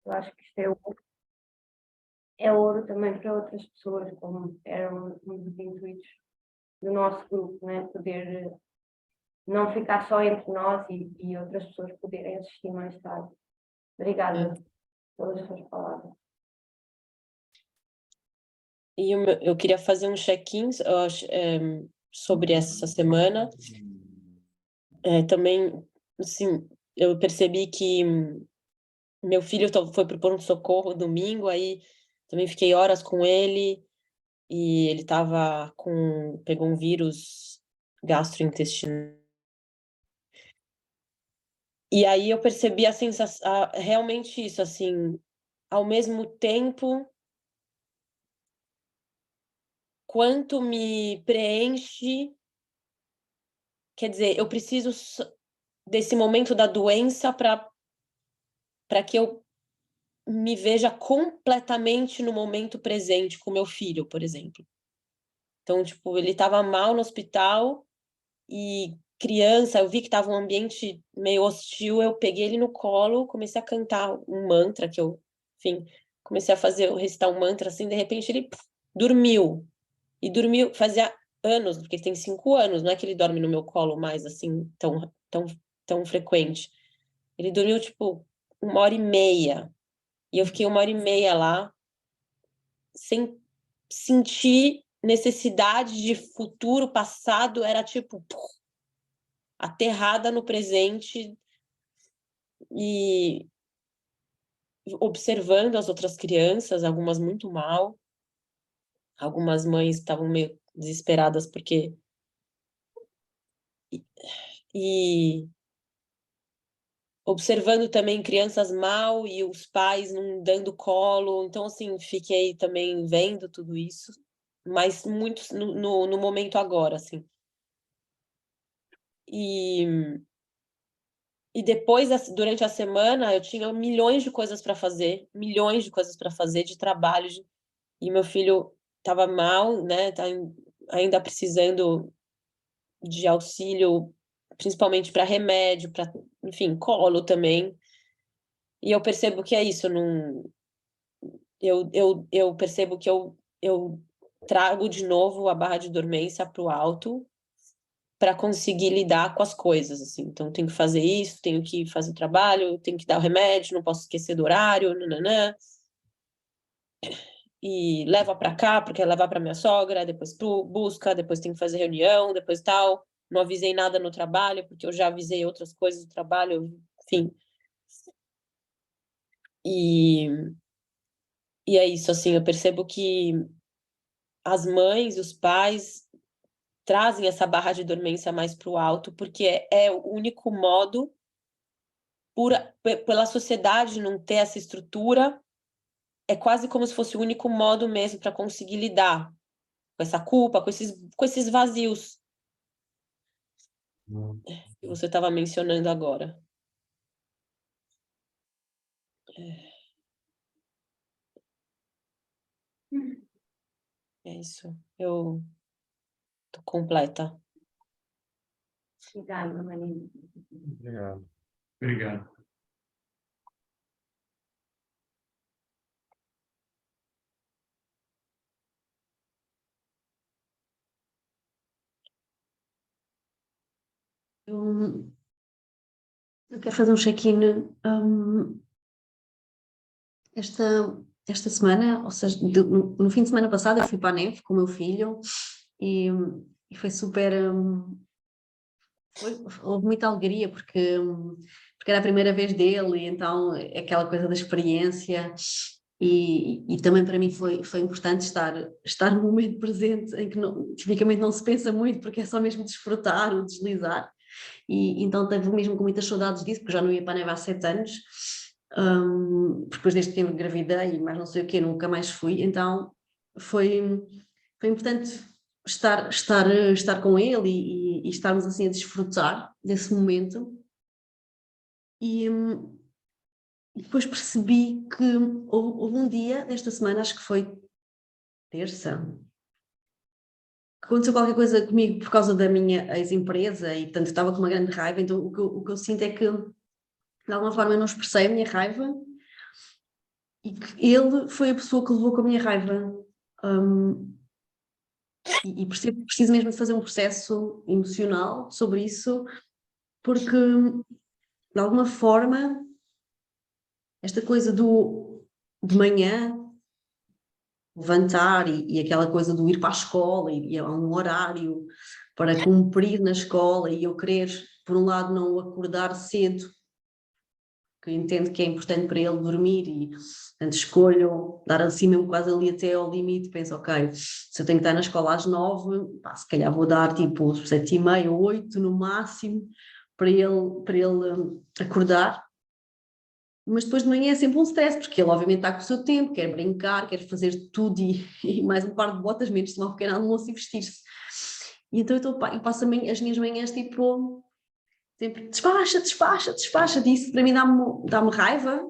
Eu acho que isto é ouro também para outras pessoas, como era um dos intuitos do nosso grupo, né? Poder não ficar só entre nós e outras pessoas poderem assistir mais tarde. Obrigada pelas suas palavras. E eu queria fazer um check-in sobre essa semana. Também, assim, eu percebi que meu filho foi para o pronto-socorro domingo, aí também fiquei horas com ele, e ele pegou um vírus gastrointestinal. E aí eu percebi a sensação, realmente isso, assim, ao mesmo tempo, quanto me preenche, quer dizer, eu preciso desse momento da doença para que eu me veja completamente no momento presente com meu filho, por exemplo. Então, tipo, ele estava mal no hospital e criança, eu vi que estava um ambiente meio hostil, eu peguei ele no colo, comecei a cantar um mantra que enfim, comecei a recitar um mantra, assim, de repente ele dormiu. E dormiu, fazia anos, porque ele tem 5 anos, não é que ele dorme no meu colo mais, assim, tão frequente. Ele dormiu, tipo, 1h30. E eu fiquei 1h30 lá, sem sentir necessidade de futuro, passado, era tipo aterrada no presente e observando as outras crianças, algumas muito mal, algumas mães estavam meio desesperadas porque e observando também crianças mal e os pais não dando colo, então assim, fiquei também vendo tudo isso, mas muito no momento agora, assim. E depois, durante a semana, eu tinha milhões de coisas para fazer, de trabalho, e meu filho estava mal, né, ainda precisando de auxílio, principalmente para remédio, para, enfim, colo também. E eu percebo que é isso, eu percebo que eu trago de novo a barra de dormência para o alto, para conseguir lidar com as coisas, assim. Então, tenho que fazer isso, tenho que fazer o trabalho, tenho que dar o remédio, não posso esquecer do horário, nananã. E leva para cá, porque é levar para minha sogra, depois busca, depois tem que fazer reunião, depois tal. Não avisei nada no trabalho, porque eu já avisei outras coisas do trabalho, enfim. E é isso, assim, eu percebo que as mães, os pais trazem essa barra de dormência mais para o alto, porque é o único modo, pela sociedade não ter essa estrutura, é quase como se fosse o único modo mesmo para conseguir lidar com essa culpa, com esses vazios que você estava mencionando agora. É isso. Eu tô completa. Obrigada, Marina. Obrigado. Obrigado. Eu quero fazer um check-in esta semana, ou seja, no fim de semana passado eu fui para a neve com o meu filho e foi super... houve muita alegria porque era a primeira vez dele e então é aquela coisa da experiência e também para mim foi importante estar no momento presente em que tipicamente não se pensa muito porque é só mesmo desfrutar ou deslizar. E então teve mesmo com muitas saudades disso, porque já não ia para a neve há 7 anos, porque depois desde que engravidei, mas não sei o quê, nunca mais fui, então foi importante estar com ele e estarmos assim a desfrutar desse momento. E depois percebi que houve um dia desta semana, acho que foi terça, aconteceu qualquer coisa comigo por causa da minha ex-empresa e, portanto, estava com uma grande raiva. Então, o que eu sinto é que, de alguma forma, eu não expressei a minha raiva e que ele foi a pessoa que levou com a minha raiva. E percebo que preciso mesmo de fazer um processo emocional sobre isso, porque de alguma forma esta coisa de manhã levantar e aquela coisa do ir para a escola e a um horário para cumprir na escola e eu querer, por um lado, não acordar cedo, que eu entendo que é importante para ele dormir e, portanto, escolho dar assim mesmo quase ali até ao limite, penso, ok, se eu tenho que estar na escola às 9, pá, se calhar vou dar tipo 7h30, 8 no máximo, para ele acordar. Mas depois de manhã é sempre um stress, porque ele obviamente está com o seu tempo, quer brincar, quer fazer tudo e mais um par de botas, menos tomar um pequeno almoço e vestir-se. E então eu passo as minhas manhãs tipo, sempre despacha, despacha, despacha, disso para mim dá-me raiva,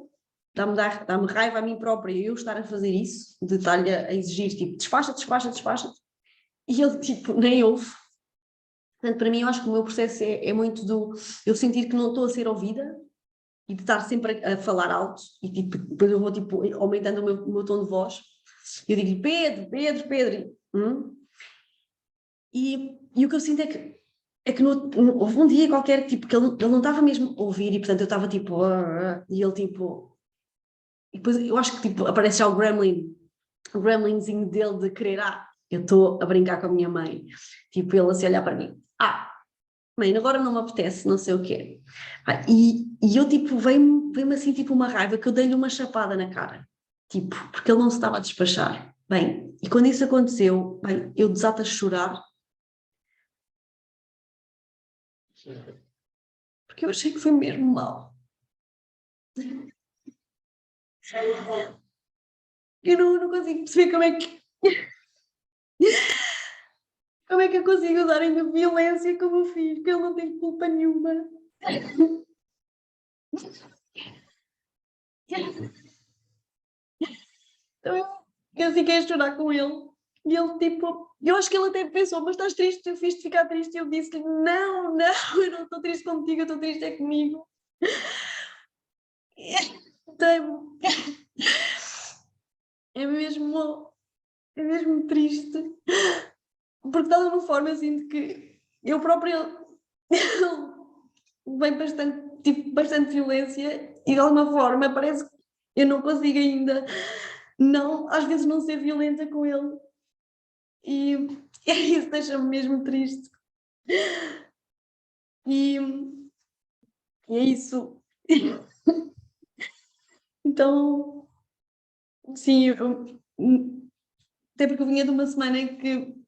dá-me raiva a mim própria eu estar a fazer isso, de estar-lhe a exigir tipo, despacha, despacha, despacha, e ele tipo, nem ouve. Portanto, para mim eu acho que o meu processo é muito do eu sentir que não estou a ser ouvida, e de estar sempre a falar alto, e tipo, depois eu vou tipo, aumentando o meu tom de voz, eu digo Pedro, Pedro, Pedro, e o que eu sinto é que houve um dia qualquer tipo, que ele não estava mesmo a ouvir, e portanto eu estava tipo, e ele tipo, e depois eu acho que tipo, aparece já o gremlinzinho dele de querer, eu estou a brincar com a minha mãe, tipo ele assim a olhar para mim, mãe, agora não me apetece, não sei o quê. E eu, tipo, veio-me assim, tipo, uma raiva que eu dei-lhe uma chapada na cara. Tipo, porque ele não se estava a despachar. Bem, e quando isso aconteceu, bem, eu desato a chorar. Porque eu achei que foi mesmo mal. Eu não consigo perceber como é que eu consigo usar ainda violência com o meu filho, que ele não tem culpa nenhuma. Então eu fiquei a chorar com ele. E ele, tipo, eu acho que ele até pensou, mas estás triste, eu fiz-te ficar triste. E eu disse-lhe, não, eu não estou triste contigo, eu estou triste é comigo. Então, é mesmo triste. Porque de alguma forma eu sinto que eu própria vem bastante, tipo, bastante violência e de alguma forma parece que eu não consigo ainda não, às vezes não ser violenta com ele. E isso deixa-me mesmo triste. E é isso. Então, sim, até porque eu vinha de uma semana em que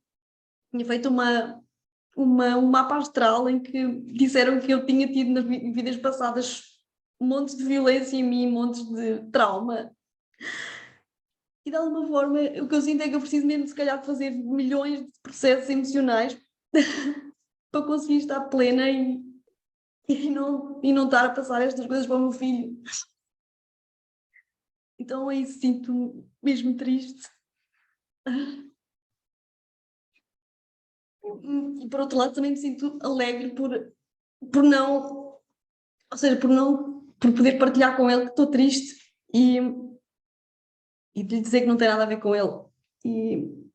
tinha feito um mapa astral em que disseram que eu tinha tido nas vidas passadas montes de violência em mim, montes de trauma. E de alguma forma, o que eu sinto é que eu preciso mesmo, se calhar, de fazer milhões de processos emocionais para conseguir estar plena e não estar a passar estas coisas para o meu filho. Então é isso, sinto-me mesmo triste. E por outro lado também me sinto alegre por não, ou seja, por poder partilhar com ele que estou triste e de lhe dizer que não tem nada a ver com ele. E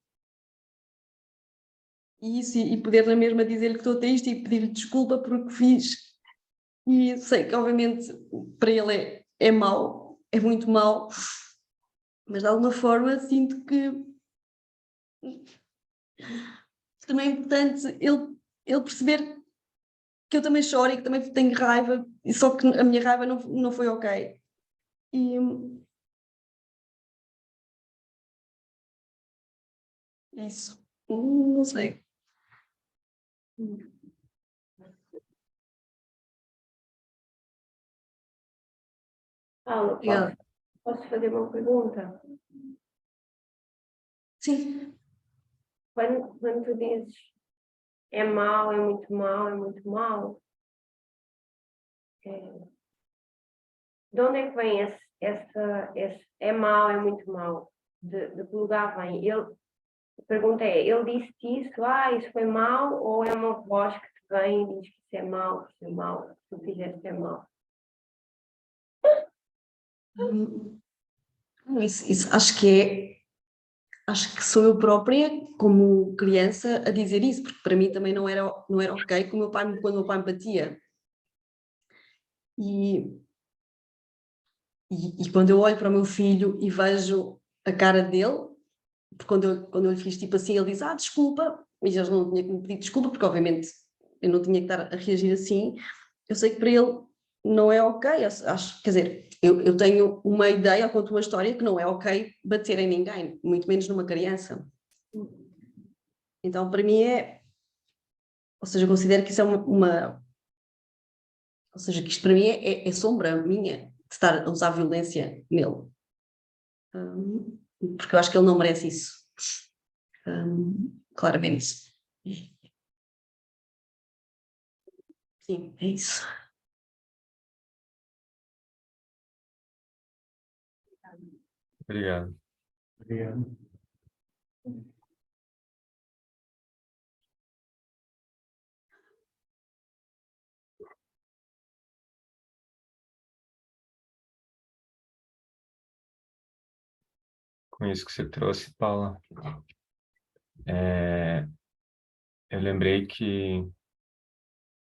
isso, e poder na mesma dizer-lhe que estou triste e pedir-lhe desculpa por o que fiz. E sei que obviamente para ele é mau, é muito mau, mas de alguma forma sinto que também é importante ele perceber que eu também choro e que também tenho raiva, e só que a minha raiva não foi ok. E é isso. Não sei. Paula, Obrigada. posso fazer uma pergunta? Sim. Quando tu dizes é mau, é muito mau, é muito mau, de onde é que vem esse é mau, é muito mau? De que lugar vem? A pergunta é, ele disse-te isso, isso foi mau, ou é uma voz que te vem e diz que isso é mau, que isso é mau, que tu fizeste é mau? Isso acho que sou eu própria, como criança, a dizer isso, porque para mim também não era ok com o meu pai, quando o meu pai me batia. E, e quando eu olho para o meu filho e vejo a cara dele, porque quando eu lhe fiz tipo assim, ele diz, desculpa, e eu não tinha que me pedir desculpa, porque obviamente eu não tinha que estar a reagir assim. Eu sei que para ele não é ok, acho, quer dizer, eu tenho uma ideia, eu conto uma história que não é ok bater em ninguém, muito menos numa criança. Então, para mim ou seja, eu considero que isso é ou seja, que isto para mim é sombra minha de estar a usar violência nele. Porque eu acho que ele não merece isso. Claramente. Sim, é isso. Obrigado. Obrigado. Com isso que você trouxe, Paula, eu lembrei que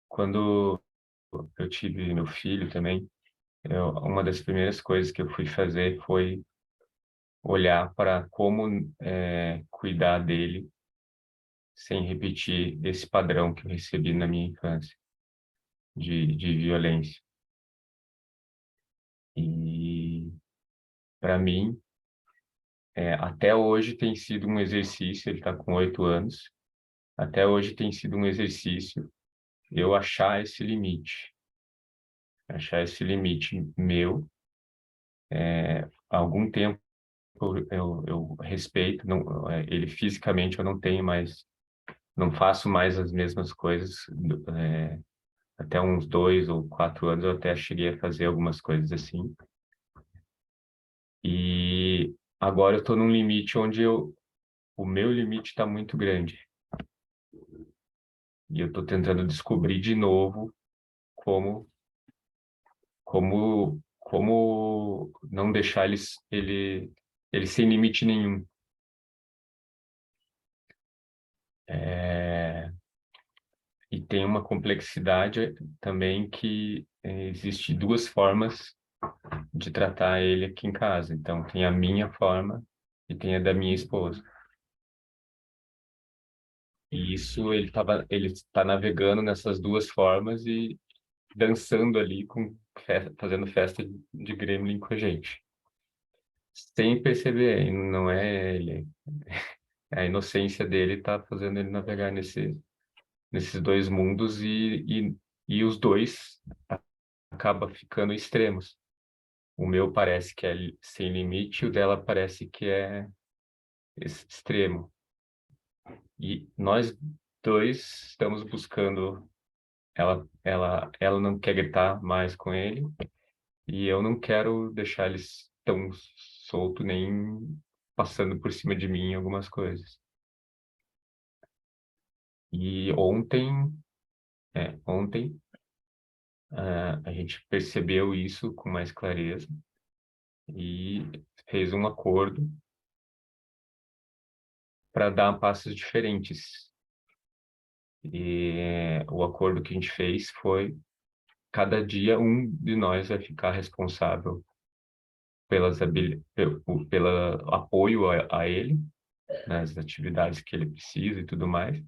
quando eu tive meu filho também, uma das primeiras coisas que eu fui fazer foi olhar para como cuidar dele sem repetir esse padrão que eu recebi na minha infância de violência. E para mim, até hoje tem sido um exercício, ele está com 8 anos, até hoje tem sido um exercício eu achar esse limite meu. Há algum tempo eu respeito, não, ele fisicamente eu não tenho mais, não faço mais as mesmas coisas. Até uns 2 ou 4 anos eu até cheguei a fazer algumas coisas assim. E agora eu estou num limite onde o meu limite está muito grande. E eu estou tentando descobrir de novo como, como não deixar ele sem limite nenhum. E tem uma complexidade também que existe duas formas de tratar ele aqui em casa. Então, tem a minha forma e tem a da minha esposa. E isso ele está navegando nessas duas formas e dançando ali fazendo festa de Gremlin com a gente. Sem perceber, e não é ele. A inocência dele está fazendo ele navegar nesses dois mundos e os dois acaba ficando extremos. O meu parece que é sem limite, o dela parece que é extremo. E nós dois estamos buscando. Ela não quer gritar mais com ele e eu não quero deixar eles tão solto nem passando por cima de mim em algumas coisas. E ontem a gente percebeu isso com mais clareza e fez um acordo para dar passos diferentes. E o acordo que a gente fez foi: cada dia um de nós vai ficar responsável pelo apoio a ele, nas atividades que ele precisa e tudo mais.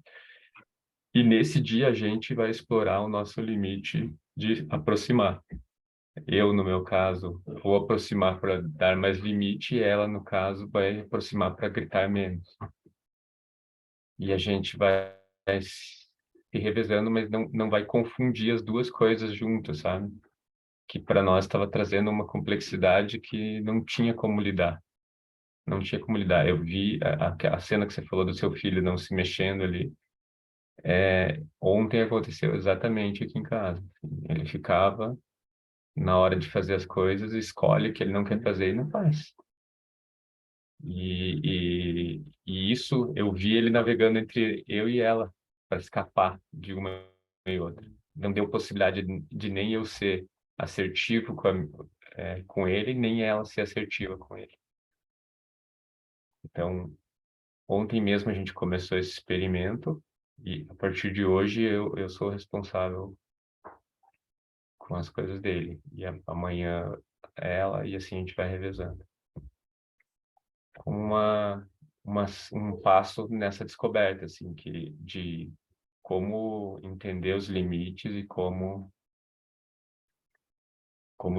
E nesse dia a gente vai explorar o nosso limite de aproximar. Eu, no meu caso, vou aproximar para dar mais limite e ela, no caso, vai aproximar para gritar menos. E a gente vai se revezando, mas não vai confundir as duas coisas juntas, sabe? Que para nós estava trazendo uma complexidade que não tinha como lidar. Não tinha como lidar. Eu vi a cena que você falou do seu filho não se mexendo ali. Ontem aconteceu exatamente aqui em casa. Ele ficava, na hora de fazer as coisas, escolhe o que ele não quer fazer e não faz. E isso eu vi ele navegando entre eu e ela para escapar de uma e outra. Não deu possibilidade de nem eu ser assertivo com ele, nem ela ser assertiva com ele. Então, ontem mesmo a gente começou esse experimento e a partir de hoje eu sou responsável com as coisas dele. E amanhã ela, e assim a gente vai revezando. Um passo nessa descoberta, assim, de como entender os limites e como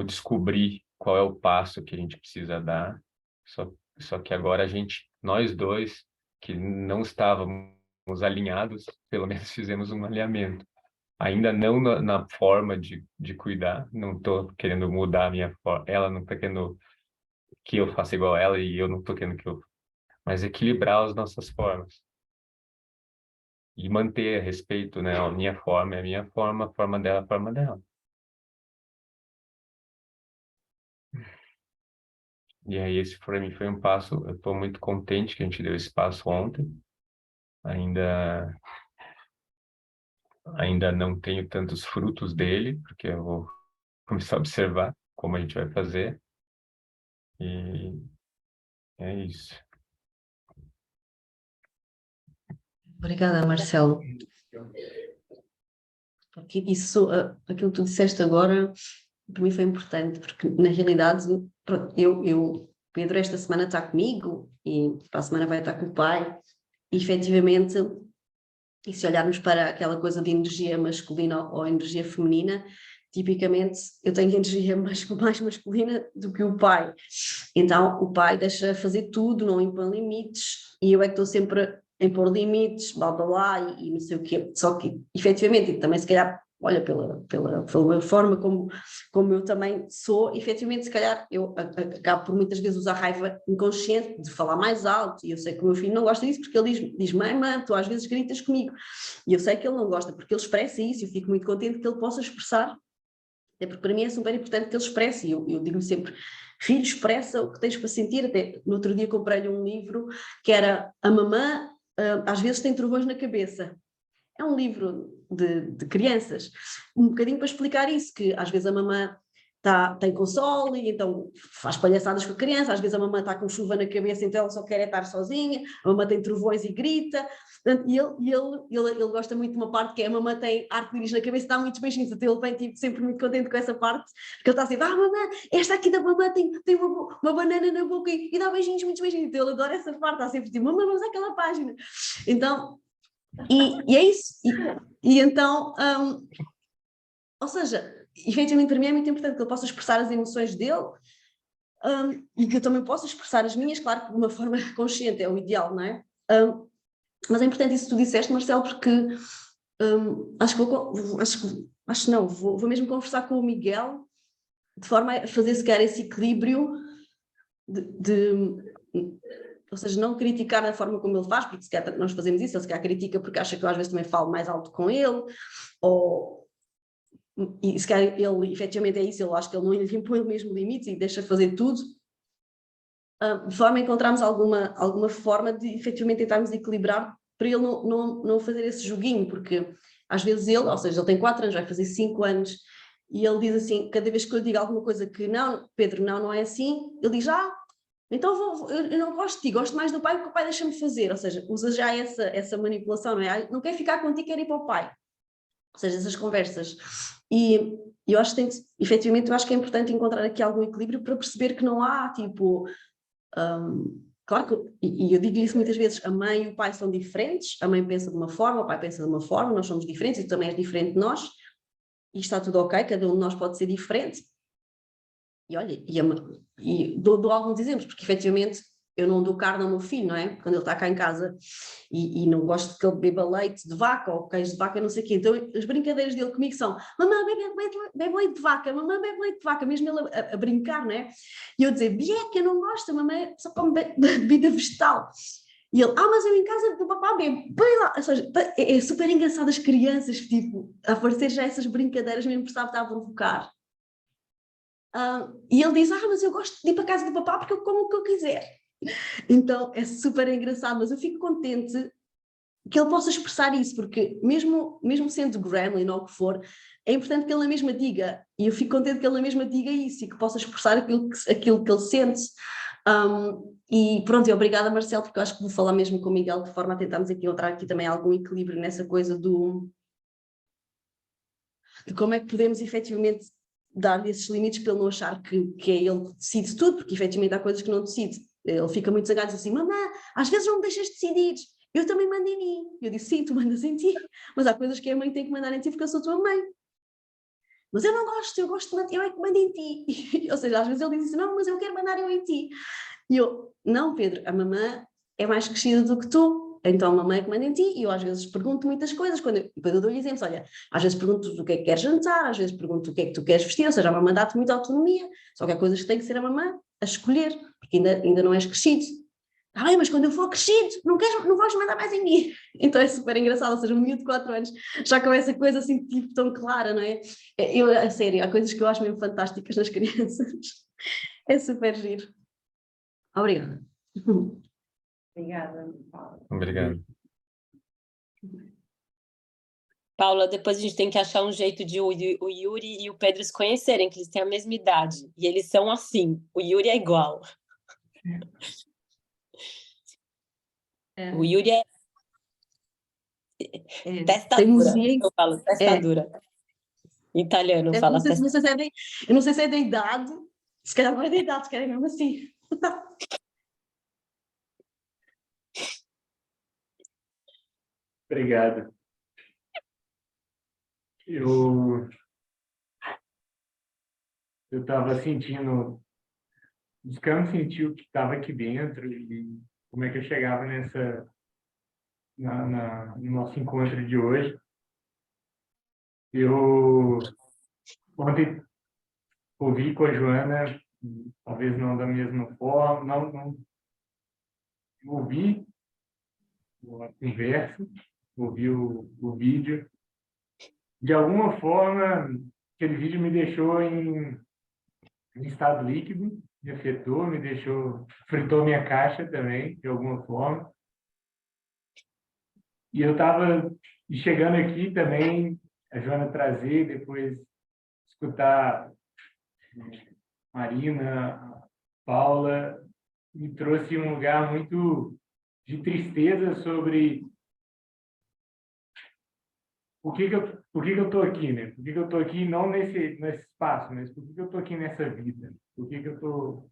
descobrir qual é o passo que a gente precisa dar. Só que agora nós dois, que não estávamos alinhados, pelo menos fizemos um alinhamento. Ainda não na forma de cuidar, não estou querendo mudar a minha forma, ela não está querendo que eu faça igual a ela e eu não estou querendo mas equilibrar as nossas formas. E manter respeito, né? A minha forma é a minha forma, a forma dela é a forma dela. E aí esse para mim foi um passo, eu estou muito contente que a gente deu esse passo ontem. Ainda não tenho tantos frutos dele, porque eu vou começar a observar como a gente vai fazer. E é isso. Obrigada, Marcelo. Porque aquilo que tu disseste agora, para mim foi importante, porque na realidade, pronto, Pedro esta semana está comigo e para a semana vai estar com o pai, e efetivamente, e se olharmos para aquela coisa de energia masculina ou energia feminina, tipicamente eu tenho energia mais masculina do que o pai. Então o pai deixa fazer tudo, não impõe limites, e eu é que estou sempre a impor limites, blá blá blá, e não sei o quê. Só que, efetivamente, e também se calhar, olha, pela forma como eu também sou, efetivamente, se calhar eu acabo por muitas vezes usar raiva inconsciente de falar mais alto, e eu sei que o meu filho não gosta disso porque ele diz mãe, tu às vezes gritas comigo, e eu sei que ele não gosta porque ele expressa isso, e eu fico muito contente que ele possa expressar, até porque para mim é super importante que ele expresse, e eu digo-lhe sempre, filho, expressa o que tens para sentir. Até no outro dia comprei-lhe um livro que era A Mamã às vezes tem trovões na cabeça. É um livro de crianças, um bocadinho para explicar isso, que às vezes a mamã tem console e então faz palhaçadas com a criança, às vezes a mamã está com chuva na cabeça, então ela só quer estar sozinha, a mamã tem trovões e grita, e ele gosta muito de uma parte que é a mamã tem arco-íris na cabeça e dá muitos beijinhos, então ele vem tipo, sempre muito contente com essa parte, porque ele está assim, mamã, esta aqui da mamã tem uma banana na boca e dá beijinhos, muitos beijinhos, então ele adora essa parte, está sempre tipo, mamã, vamos àquela página. Então, e é isso, e então, ou seja, efetivamente para mim é muito importante que ele possa expressar as emoções dele, e que eu também possa expressar as minhas, claro que de uma forma consciente é o ideal, não é? Mas é importante isso que tu disseste, Marcelo, porque vou mesmo conversar com o Miguel, de forma a fazer sequer esse equilíbrio ou seja, não criticar a forma como ele faz, porque se calhar nós fazemos isso, ele se calhar critica porque acha que eu às vezes também falo mais alto com ele, e se calhar ele efetivamente é isso, ele acha que ele não impõe o mesmo limite e deixa fazer tudo, de forma a encontrarmos alguma forma de efetivamente tentarmos equilibrar para ele não fazer esse joguinho, porque às vezes ou seja, ele tem 4 anos, vai fazer 5 anos, e ele diz assim, cada vez que eu lhe digo alguma coisa que não, Pedro, não é assim, ele diz, então eu não gosto de ti, gosto mais do pai porque o pai deixa-me fazer, ou seja, usa já essa manipulação, não é? Não quer ficar contigo, quer ir para o pai. Ou seja, essas conversas. E eu acho que efetivamente, eu acho que é importante encontrar aqui algum equilíbrio para perceber que não há, tipo, claro que, e eu digo isso muitas vezes, a mãe e o pai são diferentes, a mãe pensa de uma forma, o pai pensa de uma forma, nós somos diferentes e tu também és diferente de nós, e está tudo ok, cada um de nós pode ser diferente. E olha, e dou alguns exemplos, porque efetivamente eu não dou carne ao meu filho, não é? Quando ele está cá em casa e não gosto que ele beba leite de vaca ou queijo de vaca, não sei o quê. Então as brincadeiras dele comigo são mamãe bebe leite de vaca, mamãe bebe leite de vaca, mesmo ele a brincar, não é? E eu dizer, Bieca, eu não gosto, a mamãe só come bebida vegetal. E ele, mas eu em casa do papá bebo, põe lá. Ou seja, é super engraçado as crianças, tipo, a aparecer já essas brincadeiras mesmo por estar a provocar. E ele diz, mas eu gosto de ir para a casa do papá porque eu como o que eu quiser. Então é super engraçado, mas eu fico contente que ele possa expressar isso, porque mesmo sendo gremlin ou o que for, é importante que ele na mesma diga, e eu fico contente que ele na mesma diga isso, e que possa expressar aquilo que ele sente, E pronto, e obrigada, Marcelo, porque eu acho que vou falar mesmo com o Miguel de forma a tentarmos aqui encontrar aqui também algum equilíbrio nessa coisa de como é que podemos efetivamente dar esses limites para ele não achar que é ele que decide tudo, porque efetivamente há coisas que não decide. Ele fica muito zangado e diz assim, mamã, às vezes não me deixas decidir, eu também mando em mim. Eu disse, sim, tu mandas em ti, mas há coisas que a mãe tem que mandar em ti porque eu sou tua mãe. Mas eu não gosto, eu gosto de mandar, eu é que mando em ti. Ou seja, às vezes ele diz assim, não, mas eu quero mandar eu em ti. E eu, não, Pedro, a mamã é mais crescida do que tu, então a mamãe é que manda em ti, e eu às vezes pergunto muitas coisas, depois eu dou-lhe exemplos, olha, às vezes pergunto o que é que queres jantar, às vezes pergunto o que é que tu queres vestir, ou seja, a mamã dá-te muita autonomia, só que há coisas que tem que ser a mamã a escolher, porque ainda não és crescido. Ah, bem, mas quando eu for crescido, não vais mandar mais em mim. Então é super engraçado, ou seja, um miúdo de 4 anos já com essa coisa assim, tipo, tão clara, não é? A sério, há coisas que eu acho mesmo fantásticas nas crianças. É super giro. Obrigada. Obrigada, Paula. Obrigado. Paula, depois a gente tem que achar um jeito de o Yuri e o Pedro se conhecerem, que eles têm a mesma idade. E eles são assim. O Yuri é igual. O Yuri é testa dura. Teimosia. Eu falo testa dura. Em italiano Eu fala não sei, testa. eu não sei se é da idade, se calhar não é da idade, se calhar é mesmo assim. Obrigado. Eu estava sentindo, buscando sentir o que estava aqui dentro e como é que eu chegava no nosso encontro de hoje. Eu ontem ouvi com a Joana, talvez não da mesma forma, não ouvi a conversa, ouvi o vídeo. De alguma forma, aquele vídeo me deixou em estado líquido, me afetou, fritou minha caixa também, de alguma forma. E eu estava chegando aqui também, a Joana trazer, depois escutar Marina, Paula, me trouxe um lugar muito de tristeza sobre por que eu estou aqui, né? Por que eu estou aqui não nesse espaço, mas por que eu estou aqui nessa vida? Por que eu estou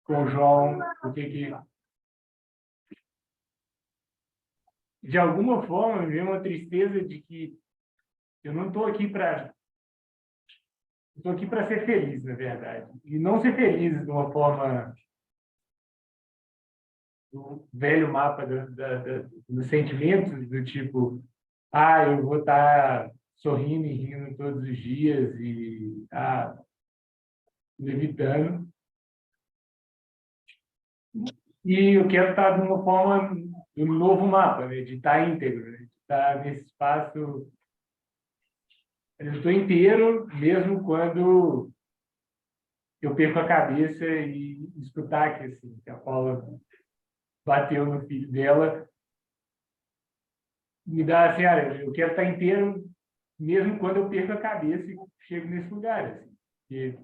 com o João? Por que de alguma forma me veio uma tristeza de que eu não estou aqui para ser feliz, na verdade, e não ser feliz de uma forma do velho mapa dos sentimentos, do tipo, eu vou estar sorrindo e rindo todos os dias e levitando. E eu quero estar de uma forma do novo mapa, né? De estar íntegro, né? De estar nesse espaço. Eu estou inteiro, mesmo quando eu perco a cabeça e escutar que, assim, que a Paula bateu no filho dela, me dá assim, eu quero estar inteiro, mesmo quando eu perco a cabeça e chego nesse lugar. Assim, que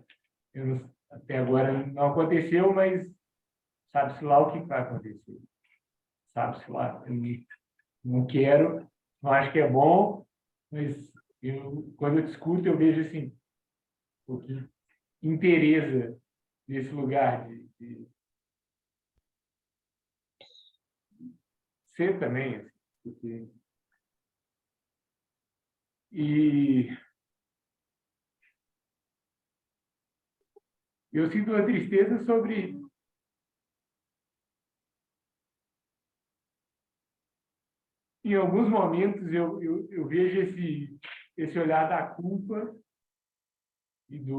até agora não aconteceu, mas sabe-se lá o que vai acontecer. Sabe-se lá. Eu não quero, não acho que é bom, mas quando eu discuto, eu vejo assim, o que interessa nesse lugar de ser também. Assim, porque... E eu sinto uma tristeza sobre em alguns momentos eu vejo esse olhar da culpa e de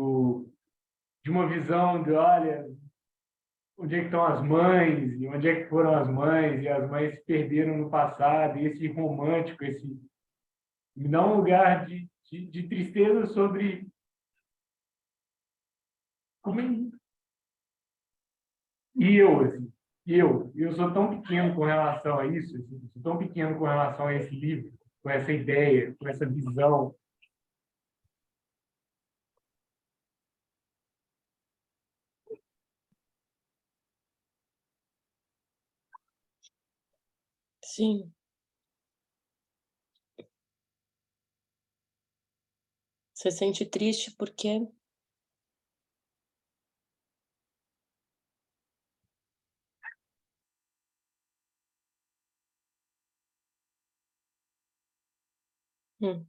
uma visão de, olha, onde é que estão as mães, e onde é que foram as mães, e as mães se perderam no passado, e esse romântico, me dá um lugar de tristeza sobre como assim, eu sou tão pequeno com relação a isso, assim, sou tão pequeno com relação a esse livro, com essa ideia, com essa visão. Sim. Você sente triste porque hum,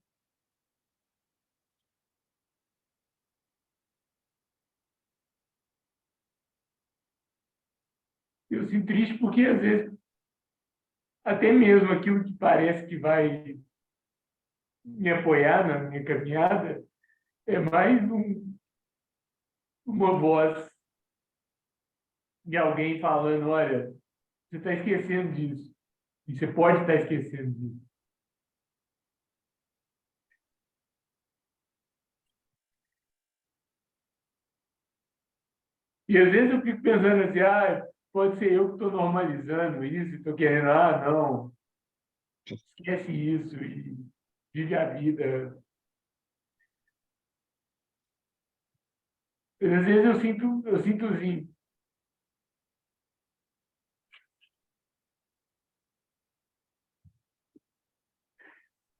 Eu sinto triste porque, às vezes, até mesmo aquilo que parece que vai me apoiar na minha caminhada é mais uma voz de alguém falando, olha, você está esquecendo disso. E você pode estar esquecendo disso. E às vezes eu fico pensando assim, pode ser eu que estou normalizando isso, estou querendo, não, esquece isso e vive a vida. Mas, às vezes eu sinto assim,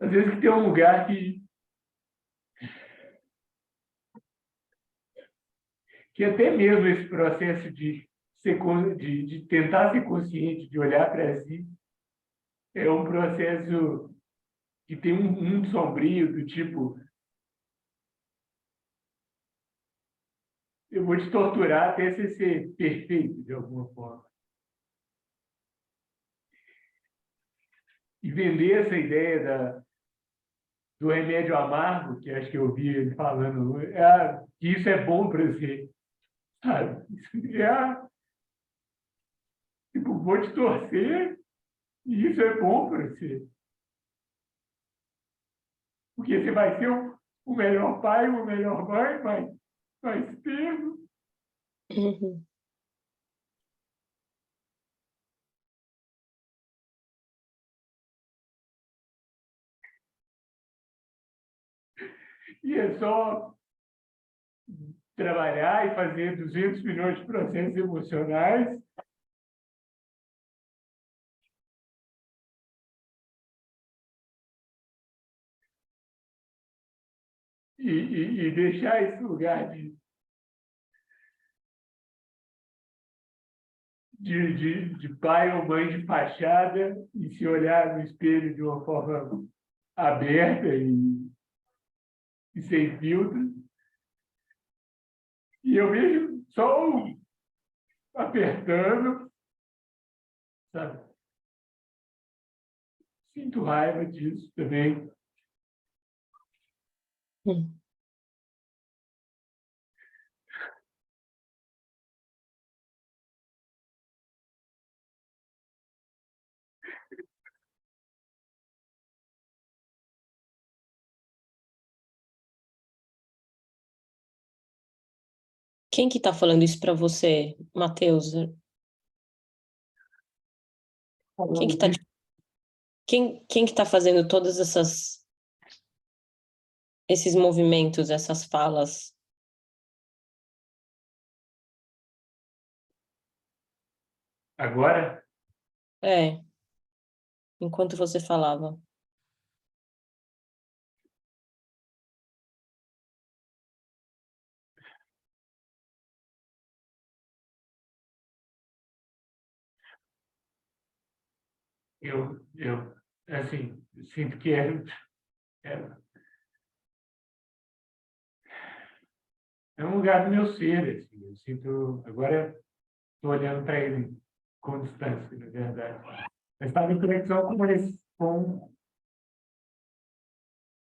às vezes que tem um lugar que até mesmo esse processo de tentar ser consciente, de olhar para si, é um processo que tem um mundo sombrio do tipo, eu vou te torturar até você ser perfeito de alguma forma. E vender essa ideia do remédio amargo, que acho que eu ouvi ele falando, que isso é bom para você. Sabe? Tipo, vou te torcer e isso é bom para você. Porque você vai ser o melhor pai, o melhor mãe, mais tempo. uhum, E é só trabalhar e fazer 200 milhões de processos emocionais e deixar esse lugar de pai ou mãe de fachada e se olhar no espelho de uma forma aberta e sem filtro. E eu vejo só apertando, sabe? Sinto raiva disso também. hum. Quem que tá falando isso para você, Matheus? Quem que tá, quem que tá fazendo todas esses movimentos, essas falas? Agora, É, enquanto você falava. eu assim, sinto que é, é um lugar do meu ser. Assim, eu sinto, agora estou olhando para ele com distância, na verdade. Mas estava em conexão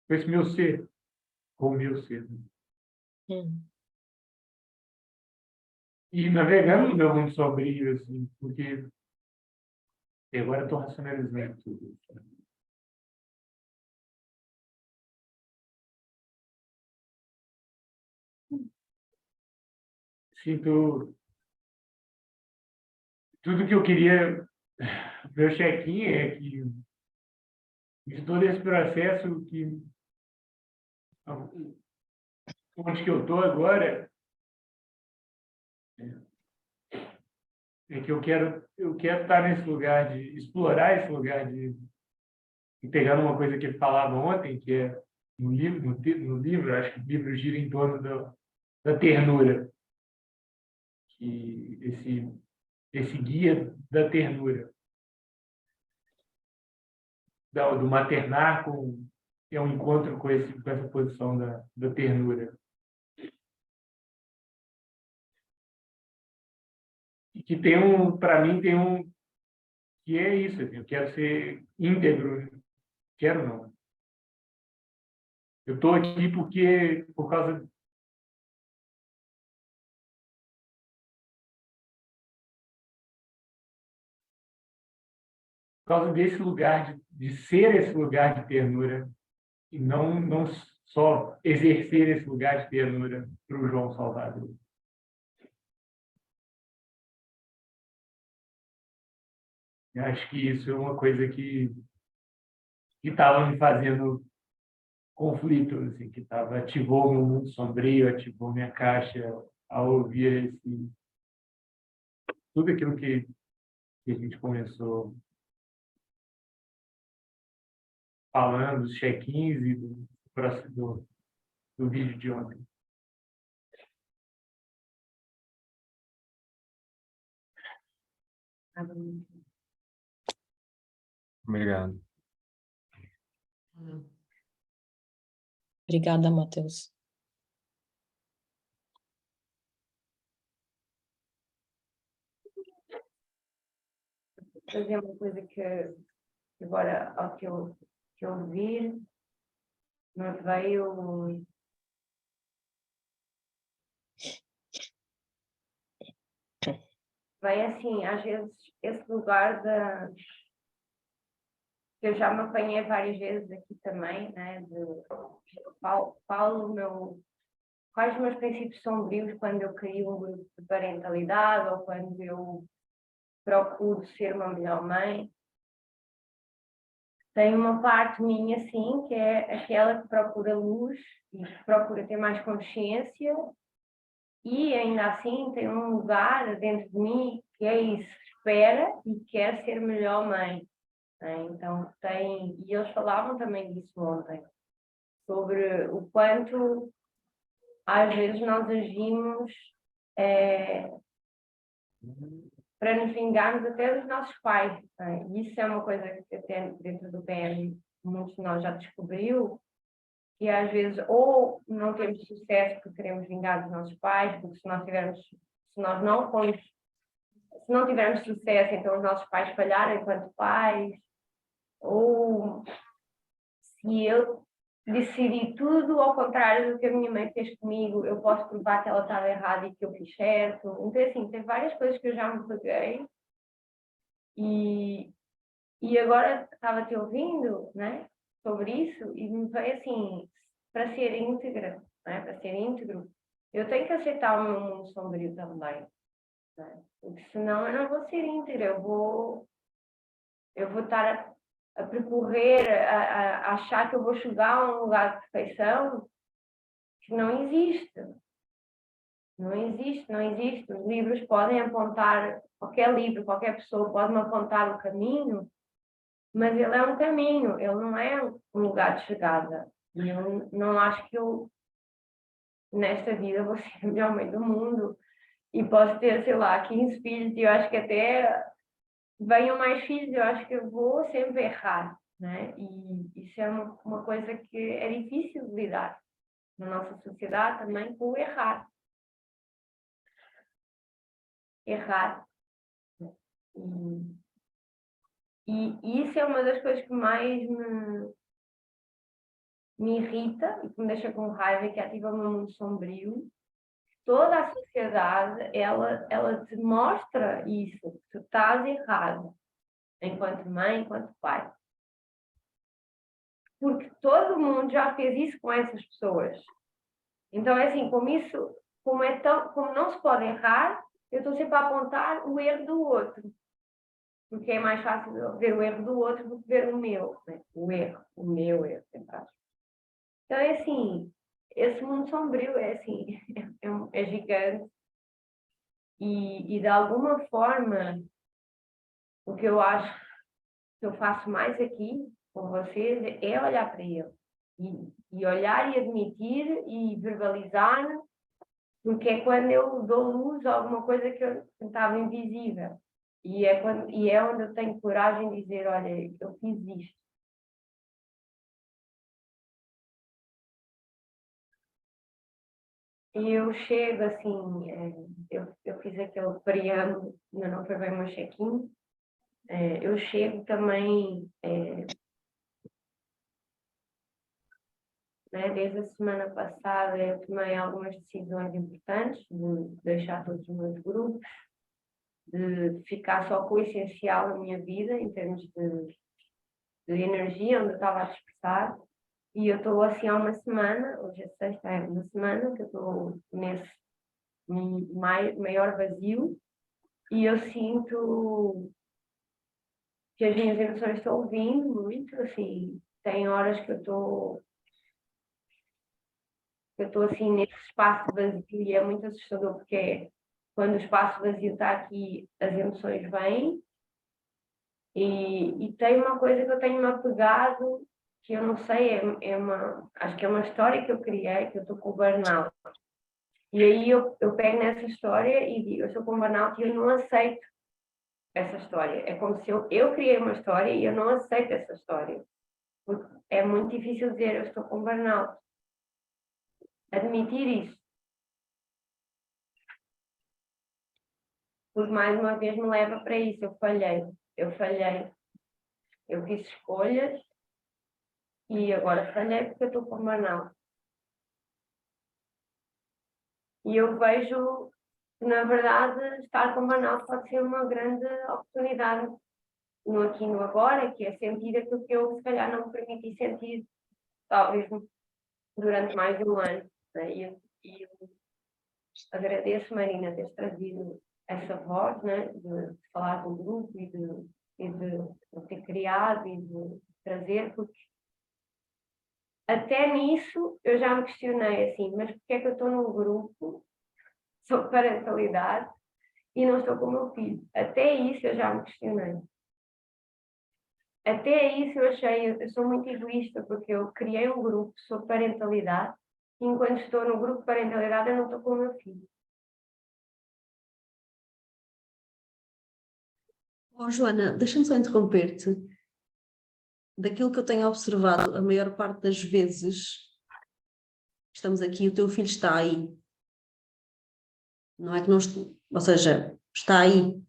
com esse meu ser, com o meu ser. Hum, E navegando no meu mundo sombrio, assim, porque agora estou racionalizando tudo. Sinto tudo que eu queria. Meu check-in é que de todo esse processo onde que eu estou agora, é que eu quero estar nesse lugar de explorar esse lugar e pegando uma coisa que ele falava ontem, que é no livro, acho que o livro gira em torno da ternura, que esse guia da ternura, do maternar é um encontro com essa posição da ternura. E que para mim, que é isso, assim, eu quero ser íntegro, quero não. Eu estou aqui por causa desse lugar, de ser esse lugar de ternura, e não só exercer esse lugar de ternura para o João Salvador. Eu acho que isso é uma coisa que estava me fazendo conflito, assim, que ativou meu mundo sombrio, ativou minha caixa ao ouvir tudo aquilo que a gente começou falando, dos check-ins e do vídeo de ontem. Obrigado. Obrigada, Matheus. Fazer uma coisa que agora, ao que eu ouvir, me veio assim, às vezes, esse lugar que eu já me apanhei várias vezes aqui também, né? Falo quais os meus princípios sombrios quando eu crio um grupo de parentalidade ou quando eu procuro ser uma melhor mãe. Tem uma parte minha, sim, que é aquela que procura luz e que procura ter mais consciência, e ainda assim tem um lugar dentro de mim que é isso, espera e quer ser melhor mãe. Então e eles falavam também disso ontem, sobre o quanto às vezes nós agimos para nos vingarmos até dos nossos pais. Isso é uma coisa que até dentro do PM muitos de nós já descobriu, que às vezes ou não temos sucesso porque queremos vingar dos nossos pais, porque se não tivermos sucesso, então os nossos pais falharam enquanto pais, ou se eu decidi tudo ao contrário do que a minha mãe fez comigo, eu posso provar que ela estava errada e que eu fiz certo. Então, assim, tem várias coisas que eu já me peguei e agora estava te ouvindo, né, sobre isso e me veio assim, para ser íntegra, né, para ser íntegro, eu tenho que aceitar o meu mundo sombrio também, né? Porque senão eu não vou ser íntegra, eu vou estar a percorrer, a achar que eu vou chegar a um lugar de perfeição que não existe. Não existe, não existe. Os livros podem apontar, qualquer livro, qualquer pessoa pode me apontar o caminho, mas ele é um caminho, ele não é um lugar de chegada. E eu não acho que eu, nesta vida, vou ser a melhor mãe do mundo e posso ter, sei lá, 15 filhos e eu acho que até venham mais filhos, eu acho que eu vou sempre errar, né? E isso é uma coisa que é difícil de lidar na nossa sociedade também, com o errar. Errar. E isso é uma das coisas que mais me irrita e que me deixa com raiva e que ativa o meu mundo sombrio. Toda a sociedade, ela te mostra isso, que tu estás errado, enquanto mãe, enquanto pai. Porque todo mundo já fez isso com essas pessoas. Então, é assim, como não se pode errar, eu estou sempre a apontar o erro do outro. Porque é mais fácil ver o erro do outro do que ver o meu, né? O meu erro, sempre acho. Então, é assim, esse mundo sombrio é assim, é gigante. E de alguma forma, o que eu acho que eu faço mais aqui com vocês é olhar para ele. E olhar e admitir e verbalizar, porque é quando eu dou luz a alguma coisa que eu estava invisível. E é onde eu tenho coragem de dizer, olha, eu fiz isto. E eu chego assim, eu fiz aquele preâmbulo, ainda não foi bem o meu check-in. Eu chego também, né, desde a semana passada eu tomei algumas decisões importantes, de deixar todos os meus grupos, de ficar só com o essencial na minha vida, em termos de energia, onde eu estava a dispersar. E eu estou assim há uma semana, hoje é sexta, é uma semana que eu estou nesse maior vazio, e eu sinto que as minhas emoções estão vindo muito, assim, tem horas que eu estou assim nesse espaço vazio e é muito assustador, porque quando o espaço vazio está aqui, as emoções vêm, e tem uma coisa que eu tenho-me apegado, que eu não sei, acho que é uma história que eu criei, que eu estou com o burnout. E aí eu pego nessa história e digo, eu estou com burnout e eu não aceito essa história. É como se eu criei uma história e eu não aceito essa história. Porque é muito difícil dizer, eu estou com burnout. Admitir isso. Porque mais uma vez me leva para isso, eu falhei. Eu fiz escolhas e agora falhei porque eu estou com burnout. E eu vejo que, na verdade, estar com burnout pode ser uma grande oportunidade no aqui e no agora, que é sentir aquilo que eu, se calhar, não me permiti sentir, talvez, durante mais de um ano. Né? E eu agradeço, Marina, teres trazido essa voz, né? De falar do grupo e de ter criado e de trazer, porque até nisso eu já me questionei assim, mas porquê é que eu estou num grupo sobre parentalidade e não estou com o meu filho? Até isso eu já me questionei. Até isso eu achei, eu sou muito egoísta, porque eu criei um grupo sobre parentalidade e enquanto estou no grupo de parentalidade eu não estou com o meu filho. Oh, Joana, deixa-me só interromper-te. Daquilo que eu tenho observado, a maior parte das vezes estamos aqui, o teu filho está aí. Não é que não estou, ou seja, está aí.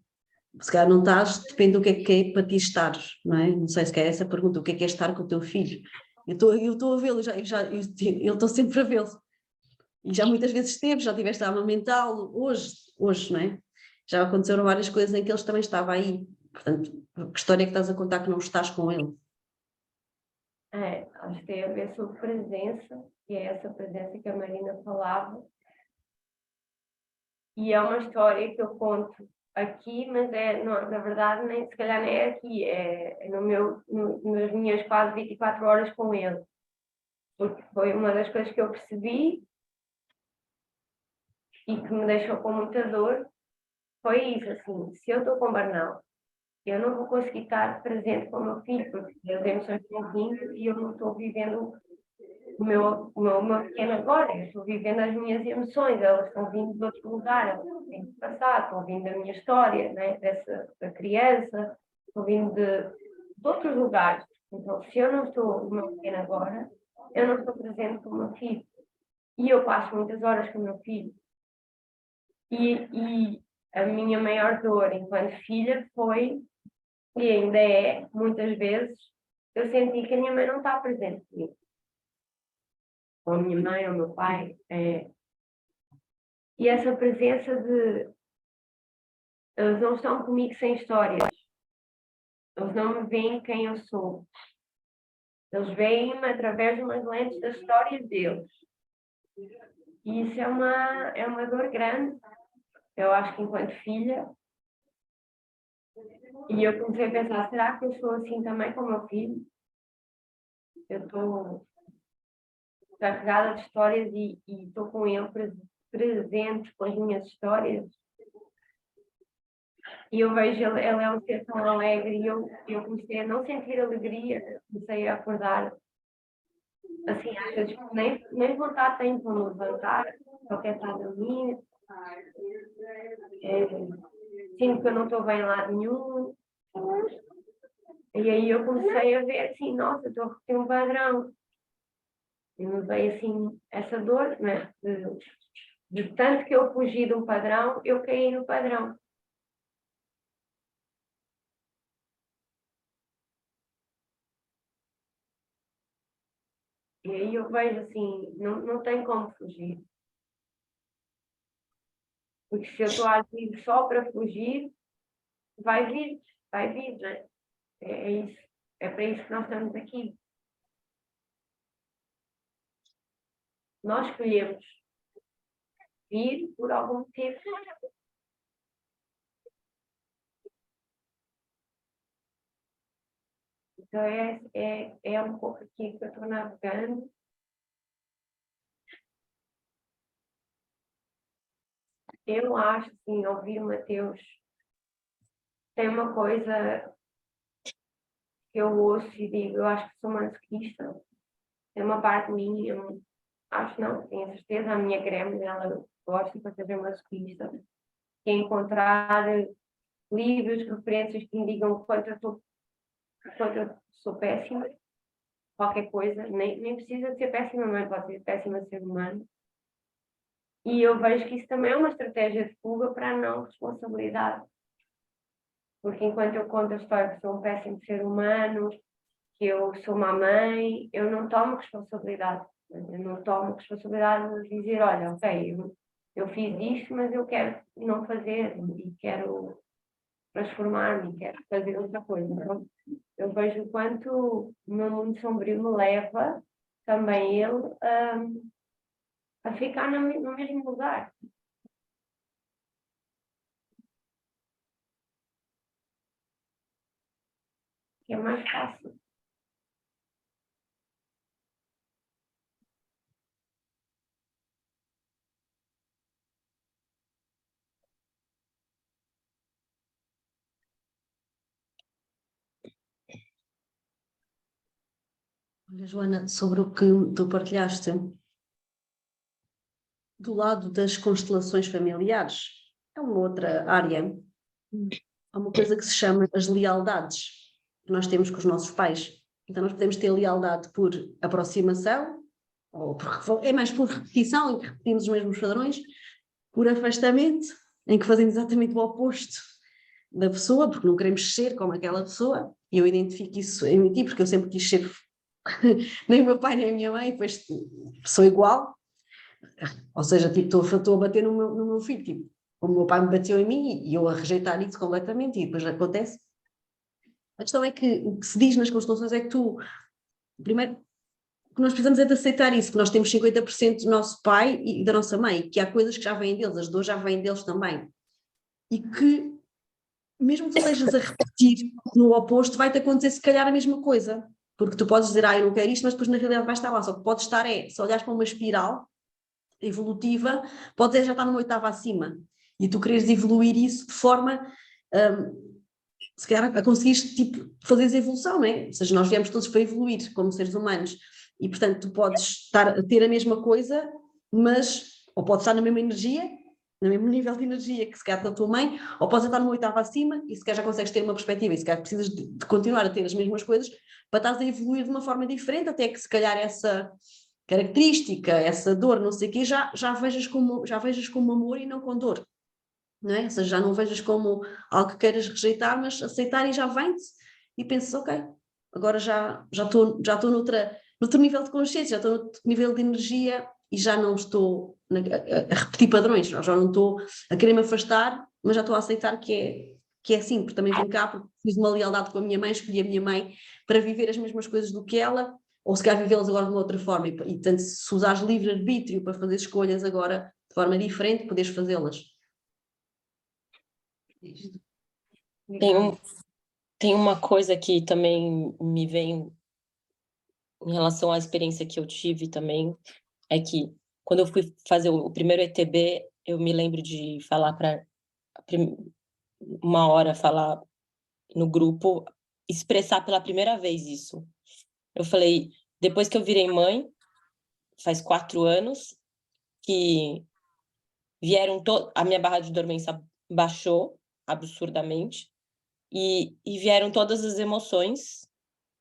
Se calhar não estás, depende do que é para ti estar, não é? Não sei se é essa a pergunta, o que é estar com o teu filho? Eu estou a vê-lo, eu estou sempre a vê-lo. E já muitas vezes esteve, já tiveste a amamentá-lo, hoje, não é? Já aconteceram várias coisas em que ele também estava aí. Portanto, que história é que estás a contar que não estás com ele? Acho que tem a ver sobre presença, e é essa presença que a Marina falava. E é uma história que eu conto aqui, mas na verdade, se calhar nem é aqui, nas minhas quase 24 horas com ele. Porque foi uma das coisas que eu percebi e que me deixou com muita dor, foi isso, assim, se eu estou com burnout, eu não vou conseguir estar presente com o meu filho, porque as emoções estão vindo e eu não estou vivendo o meu pequeno agora, eu estou vivendo as minhas emoções, elas estão vindo de outro lugar, elas estão vindo do passado, estão vindo da minha história, né? Da criança, estão vindo de outros lugares. Então, se eu não estou no meu pequeno agora, eu não estou presente com o meu filho. E eu passo muitas horas com o meu filho. E a minha maior dor enquanto filha foi, e ainda é, muitas vezes, eu senti que a minha mãe não está presente comigo. Ou a minha mãe, ou o meu pai. E essa presença de... Eles não estão comigo sem histórias. Eles não me veem quem eu sou. Eles veem-me através de umas lentes das histórias deles. E isso é uma dor grande. Eu acho que enquanto filha... E eu comecei a pensar, será que eu sou assim também com o meu filho? Eu estou carregada de histórias e estou com ele presente com as minhas histórias. E eu vejo ele é um ser tão alegre e eu comecei a não sentir alegria, comecei a acordar assim, às vezes nem vontade tenho de me levantar, só quero estar a dormir. Sinto que eu não estou bem em lado nenhum. E aí eu comecei a ver assim, nossa, estou a repetir um padrão. E me veio assim essa dor, né? De tanto que eu fugi de um padrão, eu caí no padrão. E aí eu vejo assim, não tem como fugir. Porque se eu estou a agir só para fugir, vai vir, né? É isso. É para isso que nós estamos aqui. Nós escolhemos vir por algum motivo. Então é um pouco aqui que eu estou navegando. Eu acho, assim, ouvir o Mateus tem uma coisa que eu ouço e digo, eu acho que sou masoquista. Tem uma parte minha, acho não, tenho certeza, a minha creme, ela gosta de fazer masoquista, que é encontrar livros, referências que me digam quanto eu sou péssima, qualquer coisa, nem precisa de ser péssima, mas pode ser péssima ser humano. E eu vejo que isso também é uma estratégia de fuga para a não responsabilidade. Porque enquanto eu conto a história que sou um péssimo ser humano, que eu sou uma mãe, eu não tomo responsabilidade. Eu não tomo responsabilidade de dizer, olha, ok, eu fiz isto, mas eu quero não fazer e quero transformar-me e quero fazer outra coisa. Então, eu vejo o quanto o meu mundo sombrio me leva, também ele, a ficar no mesmo lugar. Que é mais fácil. Olha, Joana, sobre o que tu partilhaste, do lado das constelações familiares, é uma outra área. Há uma coisa que se chama as lealdades que nós temos com os nossos pais. Então, nós podemos ter lealdade por aproximação, ou é mais por repetição, em que repetimos os mesmos padrões, por afastamento, em que fazemos exatamente o oposto da pessoa, porque não queremos ser como aquela pessoa, e eu identifico isso em mim, porque eu sempre quis ser nem o meu pai nem a minha mãe, depois sou igual, ou seja, tipo, estou a bater no meu filho, tipo, como o meu pai me bateu em mim e eu a rejeitar isso completamente, e depois acontece. A questão é que o que se diz nas constelações é que tu, primeiro, o que nós precisamos é de aceitar isso, que nós temos 50% do nosso pai e da nossa mãe, que há coisas que já vêm deles, as dores já vêm deles também, e que mesmo que tu estejas a repetir no oposto, vai-te acontecer se calhar a mesma coisa, porque tu podes dizer, eu não quero isto, mas depois na realidade vai estar lá, só que pode estar, se olhares para uma espiral evolutiva, pode já estar numa oitava acima, e tu queres evoluir isso de forma, se calhar a conseguires tipo, fazeres a evolução, não é? Ou seja, nós viemos todos para evoluir como seres humanos, e portanto tu podes estar a ter a mesma coisa, mas, ou podes estar na mesma energia, no mesmo nível de energia que se calhar da tua mãe, ou podes estar numa oitava acima e se calhar já consegues ter uma perspectiva e se calhar precisas de continuar a ter as mesmas coisas para estás a evoluir de uma forma diferente, até que se calhar essa característica, essa dor, não sei o quê, já vejas como amor e não com dor, não é? Ou seja, já não vejas como algo que queiras rejeitar, mas aceitar e já vem-te e pensas, ok, agora já estou noutro nível de consciência, já estou noutro nível de energia e já não estou a repetir padrões, já não estou a querer me afastar, mas já estou a aceitar que é assim, porque também vim cá, porque fiz uma lealdade com a minha mãe, escolhi a minha mãe para viver as mesmas coisas do que ela, ou se calhar vivê-las agora de uma outra forma, e tanto se usares livre-arbítrio para fazer escolhas agora de forma diferente, podes fazê-las. Tem uma coisa que também me vem em relação à experiência que eu tive também, é que quando eu fui fazer o primeiro ETB, eu me lembro de falar para uma hora falar no grupo, expressar pela primeira vez isso. Eu falei, depois que eu virei mãe, faz 4 anos, que vieram a minha barra de dormência baixou absurdamente, e vieram todas as emoções,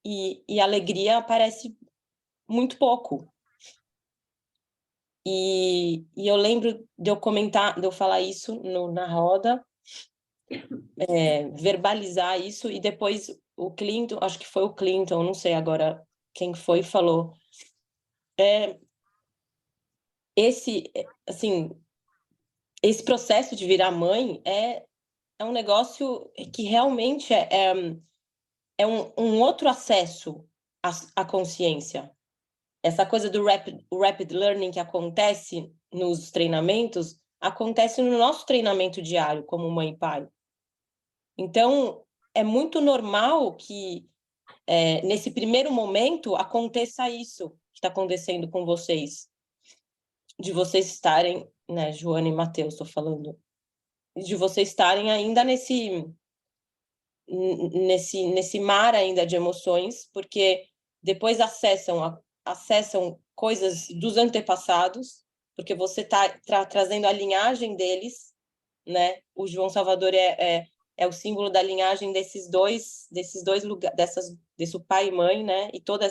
e a alegria aparece muito pouco. E eu lembro de eu comentar, de eu falar isso na roda, verbalizar isso, e depois o Clinton, acho que foi o Clinton, não sei agora quem foi, falou, assim, esse processo de virar mãe é um negócio que realmente é um outro acesso à consciência. Essa coisa do rapid learning que acontece nos treinamentos, acontece no nosso treinamento diário como mãe e pai. Então, é muito normal que, nesse primeiro momento, aconteça isso que está acontecendo com vocês. De vocês estarem, né, Joana e Matheus, estou falando, de vocês estarem ainda nesse mar ainda de emoções, porque depois acessam coisas dos antepassados, porque você está trazendo a linhagem deles, né? O João Salvador é o símbolo da linhagem desses dois lugares, desse pai e mãe, né? E toda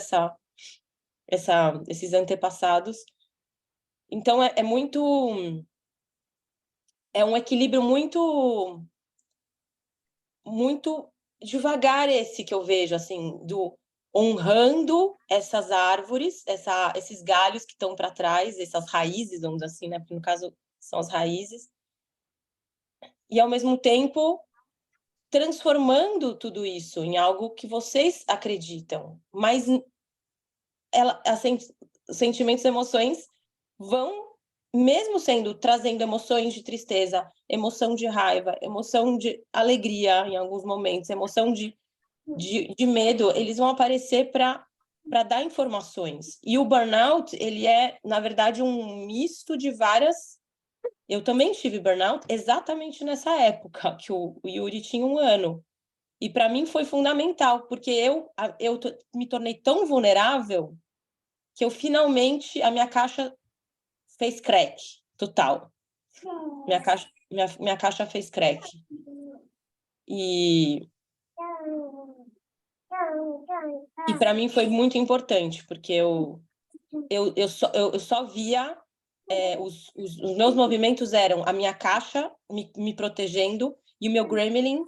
esses antepassados. Então é um equilíbrio muito devagar, esse que eu vejo, assim, do honrando essas árvores, esses galhos que estão para trás, essas raízes, vamos dizer assim, né? Porque no caso são as raízes, e ao mesmo tempo transformando tudo isso em algo que vocês acreditam, mas sentimentos e emoções vão, mesmo trazendo emoções de tristeza, emoção de raiva, emoção de alegria em alguns momentos, emoção de medo, eles vão aparecer para dar informações. E o burnout, ele é, na verdade, um misto de várias... Eu também tive burnout exatamente nessa época, que o Yuri tinha 1 ano. E para mim foi fundamental, porque eu me tornei tão vulnerável que eu finalmente, a minha caixa fez crack, total. Minha caixa fez crack. E para mim foi muito importante, porque eu só via... os meus movimentos eram a minha caixa me protegendo e o meu gremlin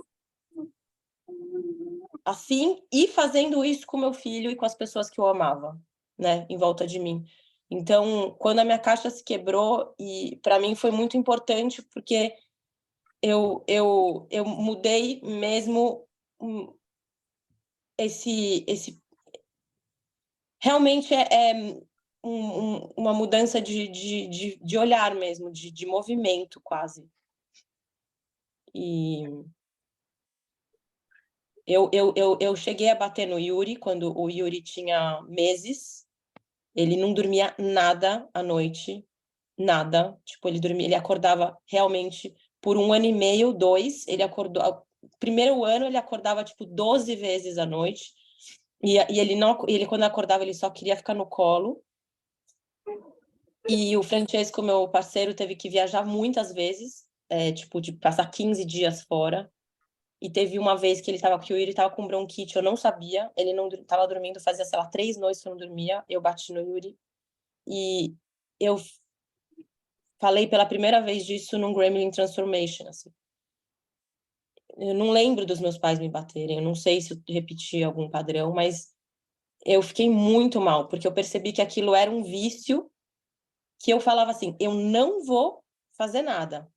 assim, e fazendo isso com meu filho e com as pessoas que eu amava, né, em volta de mim. Então, quando a minha caixa se quebrou, e para mim foi muito importante, porque eu mudei mesmo realmente uma mudança de olhar mesmo, de movimento quase. E eu cheguei a bater no Yuri quando o Yuri tinha meses. Ele não dormia nada à noite, nada. Tipo, ele acordava realmente por 1 ano e meio, 2. Ele acordou... Primeiro ano, ele acordava, tipo, 12 vezes à noite. E ele, quando acordava, ele só queria ficar no colo. E o Francesco, meu parceiro, teve que viajar muitas vezes, tipo, de passar 15 dias fora. E teve uma vez que o Yuri estava com bronquite, eu não sabia. Ele não estava dormindo, fazia, sei lá, 3 noites que eu não dormia. Eu bati no Yuri. E eu falei pela primeira vez disso num Gremlin Transformation, assim. Eu não lembro dos meus pais me baterem, eu não sei se eu repeti algum padrão, mas eu fiquei muito mal, porque eu percebi que aquilo era um vício, que eu falava assim, eu não vou fazer nada.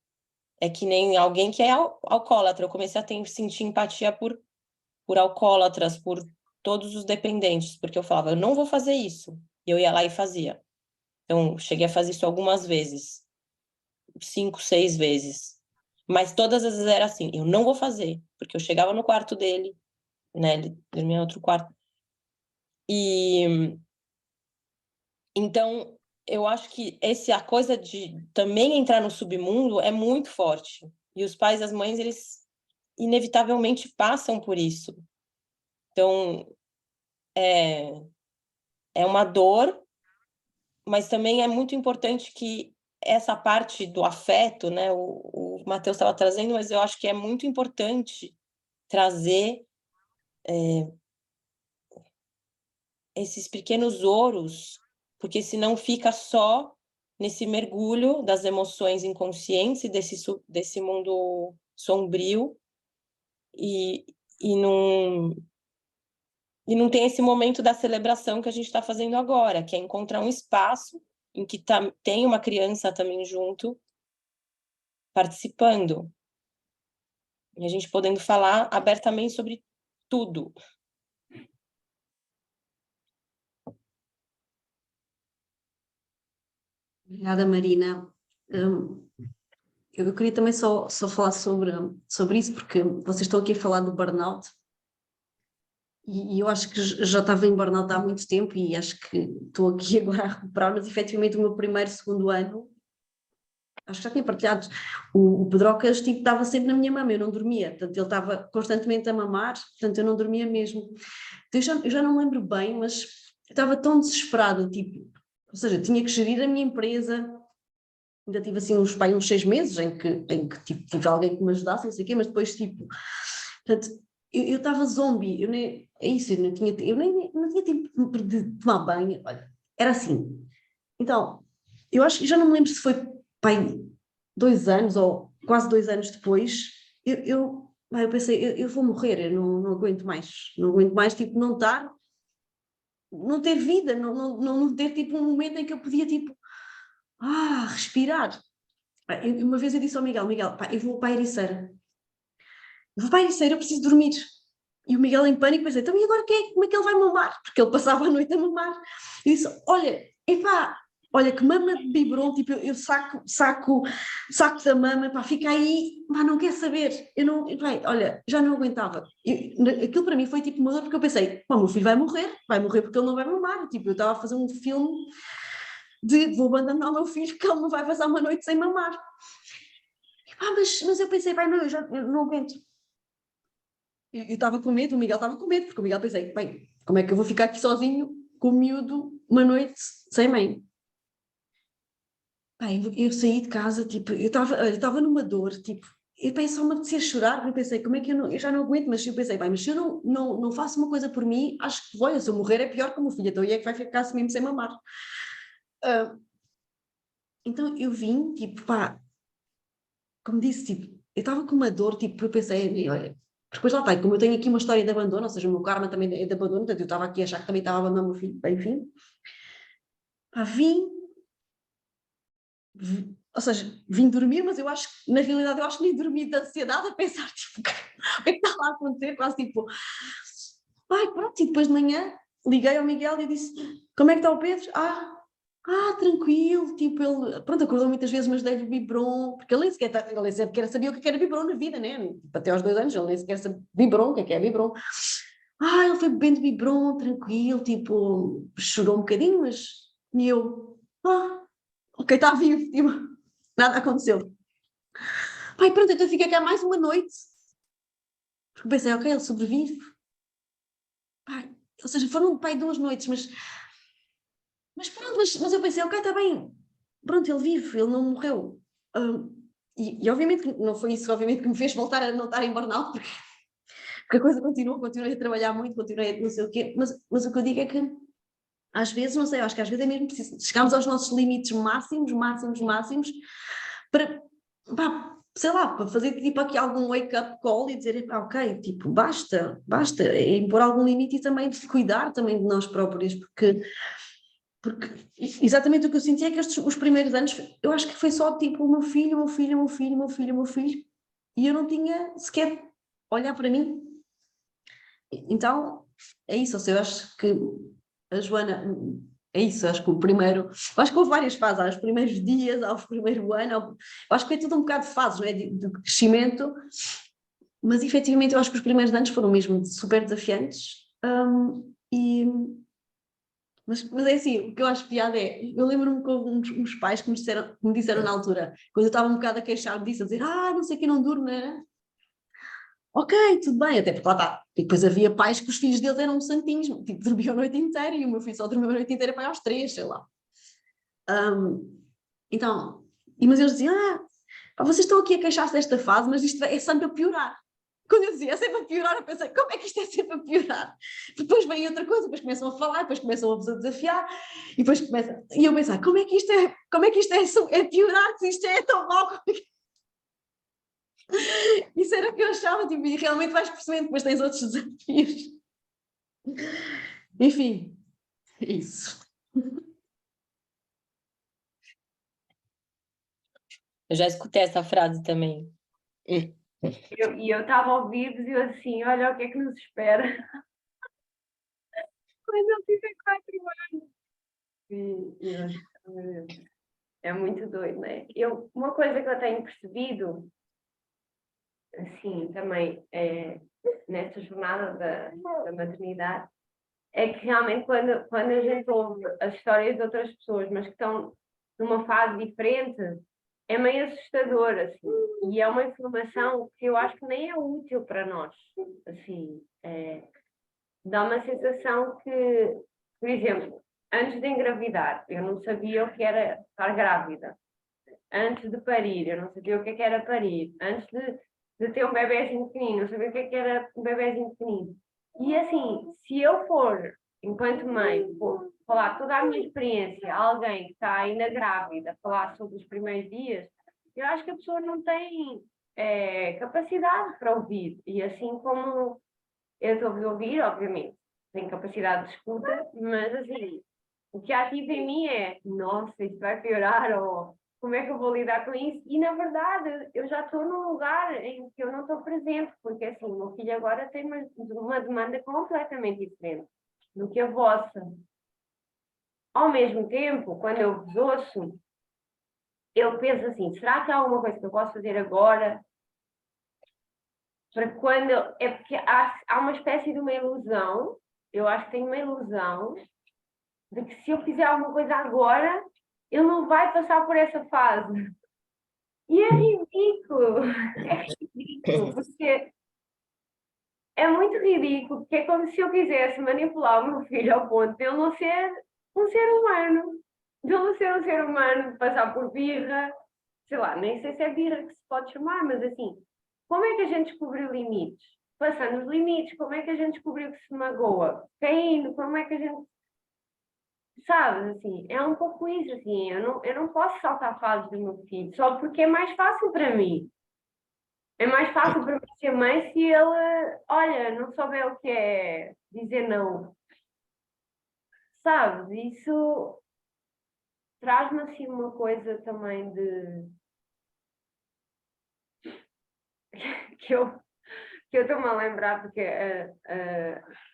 É que nem alguém que é alcoólatra. Eu comecei a sentir empatia por alcoólatras, por todos os dependentes, porque eu falava, eu não vou fazer isso. E eu ia lá e fazia. Então, cheguei a fazer isso algumas vezes. 5, 6 vezes. Mas todas as vezes era assim, eu não vou fazer. Porque eu chegava no quarto dele, né, ele dormia em outro quarto. E então, eu acho que a coisa de também entrar no submundo é muito forte. E os pais e as mães, eles inevitavelmente passam por isso. Então, é uma dor, mas também é muito importante que essa parte do afeto, né, o Matheus estava trazendo, mas eu acho que é muito importante trazer esses pequenos ouros, porque senão fica só nesse mergulho das emoções inconscientes e desse mundo sombrio, e não tem esse momento da celebração que a gente está fazendo agora, que é encontrar um espaço em que tem uma criança também junto, participando. E a gente podendo falar abertamente sobre tudo. Obrigada, Marina. Eu queria também só falar sobre isso, porque vocês estão aqui a falar do burnout, e eu acho que já estava em burnout há muito tempo, e acho que estou aqui agora a recuperar, mas efetivamente o meu primeiro, segundo ano, acho que já tinha partilhado, o Pedrocas tipo, estava sempre na minha mama, eu não dormia, portanto ele estava constantemente a mamar, portanto eu não dormia mesmo. Então, eu já não lembro bem, mas eu estava tão desesperada, tipo, ou seja, tinha que gerir a minha empresa, ainda tive assim uns 6 meses em que tipo, tive alguém que me ajudasse, não sei o quê, mas depois tipo, portanto, eu estava zombie, é isso, eu não tinha tempo de tomar banho, olha, era assim. Então, eu acho que já não me lembro se foi, pai, 2 anos ou quase 2 anos depois, eu pensei, eu vou morrer, eu não aguento mais, tipo, não ter vida, não ter tipo um momento em que eu podia tipo, respirar. Uma vez eu disse ao Miguel, pá, eu vou para a Ericeira, eu preciso dormir. E o Miguel em pânico pensei, então e agora como é que ele vai mamar? Porque ele passava a noite a mamar. E disse, olha que mama de biberon, tipo, eu saco da mama, pá, fica aí, pá, não quer saber. Olha, já não aguentava. Aquilo para mim foi tipo uma dor, porque eu pensei, pá, o meu filho vai morrer porque ele não vai mamar. Tipo, eu estava a fazer um filme de vou abandonar o meu filho porque ele não vai passar uma noite sem mamar. Mas eu pensei, pai, não, eu não aguento. Eu estava com medo, o Miguel estava com medo, porque o Miguel pensei, bem, como é que eu vou ficar aqui sozinho com o miúdo uma noite sem mãe? Bem, eu saí de casa, tipo, eu estava numa dor, tipo, eu pensei, só me apetecia chorar, eu pensei, como é que eu já não aguento, mas eu pensei, bem, mas se eu não faço uma coisa por mim, acho que, olha, se eu morrer é pior que o meu filho, então é que vai ficar assim mesmo sem mamar. Então eu vim, tipo, pá, como disse, tipo, eu estava com uma dor, tipo, eu pensei, olha, depois lá está, como eu tenho aqui uma história de abandono, ou seja, o meu karma também é de abandono, portanto eu estava aqui a achar que também estava a abandonar o meu filho, bem, enfim, pá, ou seja, vim dormir, mas eu acho que, na realidade, eu acho que nem dormi de ansiedade a pensar, tipo, o que é que está lá a acontecer, quase tipo, pronto, e depois de manhã liguei ao Miguel e disse, como é que está o Pedro? Tranquilo, tipo, ele, pronto, acordou muitas vezes, mas dei-lhe biberon, porque ele nem sequer sabia o que era biberon na vida, né? Até aos 2 anos, ele nem sequer sabia biberon, o que é biberon. Ele foi bebendo biberon, tranquilo, tipo, chorou um bocadinho, mas e eu, ok, está vivo, tipo, nada aconteceu. Pronto, então fica cá mais uma noite. Porque pensei, ok, ele sobrevive. Ou seja, foram, 2 noites, mas pronto, mas eu pensei, ok, está bem, pronto, ele vive, ele não morreu. E obviamente que não foi isso, obviamente, que me fez voltar a não estar em burnout, porque a coisa continuei a trabalhar muito, continuei a não sei o quê, mas o que eu digo é que às vezes, não sei, acho que às vezes é mesmo preciso, chegamos aos nossos limites máximos, para, sei lá, para fazer tipo aqui algum wake-up call e dizer, ok, tipo, basta, é impor algum limite e também de cuidar também de nós próprios, porque exatamente o que eu senti é que os primeiros anos, eu acho que foi só tipo o meu filho, e eu não tinha sequer olhar para mim. Então, é isso, ou seja, eu acho que a Joana, é isso, acho que acho que houve várias fases, aos primeiros dias, ao primeiro ano, acho que foi tudo um bocado de fases, não é? De crescimento, mas efetivamente eu acho que os primeiros anos foram mesmo super desafiantes, mas é assim, o que eu acho piada eu lembro-me com uns pais que me disseram na altura, quando eu estava um bocado a queixar disso, a dizer, não sei quem não durmo, né? ok, tudo bem, até porque lá está. E depois havia pais que os filhos deles eram santinhos, tipo, dormiam a noite inteira e o meu filho só dormiu a noite inteira para aí aos 3, sei lá. Então, mas eles diziam, pá, vocês estão aqui a queixar-se desta fase, mas isto é sempre a piorar. Quando eu dizia, é sempre a piorar, eu pensei, como é que isto é sempre a piorar? Depois vem outra coisa, depois começam a falar, depois começam a vos a desafiar, e depois começa. E eu pensei, como é que isto é piorar, se isto é tão mau? Isso era o que eu achava, tipo, e realmente vais percebendo, depois tens outros desafios. Enfim, é isso. Eu já escutei essa frase também. E eu estava a ouvir-vos e eu assim, olha o que é que nos espera. Mas eu tive 4 anos. É muito doido, né? Uma coisa que eu tenho percebido, assim, também, nesta jornada da maternidade, é que realmente quando a gente ouve as histórias de outras pessoas, mas que estão numa fase diferente, é meio assustador, assim. E é uma informação que eu acho que nem é útil para nós. Assim, dá uma sensação que, por exemplo, antes de engravidar, eu não sabia o que era estar grávida. Antes de parir, eu não sabia o que era parir. Antes de ter um bebezinho pequenino, eu sabia o que era um bebezinho pequenino. E assim, se eu for, enquanto mãe, for falar toda a minha experiência a alguém que está ainda grávida, falar sobre os primeiros dias, eu acho que a pessoa não tem capacidade para ouvir. E assim como eu estou a ouvir, obviamente, tenho capacidade de escuta, mas assim, o que ativa em mim é, nossa, isto vai piorar, ou como é que eu vou lidar com isso? E na verdade, eu já estou num lugar em que eu não estou presente, porque assim, o meu filho agora tem uma demanda completamente diferente do que a vossa. Ao mesmo tempo, quando eu vos ouço, eu penso assim, será que há alguma coisa que eu posso fazer agora? Para quando. É porque há uma espécie de uma ilusão, eu acho que tem uma ilusão, de que se eu fizer alguma coisa agora, ele não vai passar por essa fase. E é ridículo, porque é muito ridículo, porque é como se eu quisesse manipular o meu filho ao ponto de ele não ser um ser humano, de ele não ser um ser humano, de passar por birra, sei lá, nem sei se é birra que se pode chamar, mas assim, como é que a gente descobriu limites? Passando os limites, como é que a gente descobriu que se magoa? Caindo, como é que a gente. Sabes, assim, é um pouco isso, assim, eu não posso saltar fases do meu filho, só porque é mais fácil para mim. É mais fácil para mim ser mãe se ele, olha, não souber o que é dizer não. Sabes, isso traz-me assim uma coisa também que eu estou-me a lembrar, porque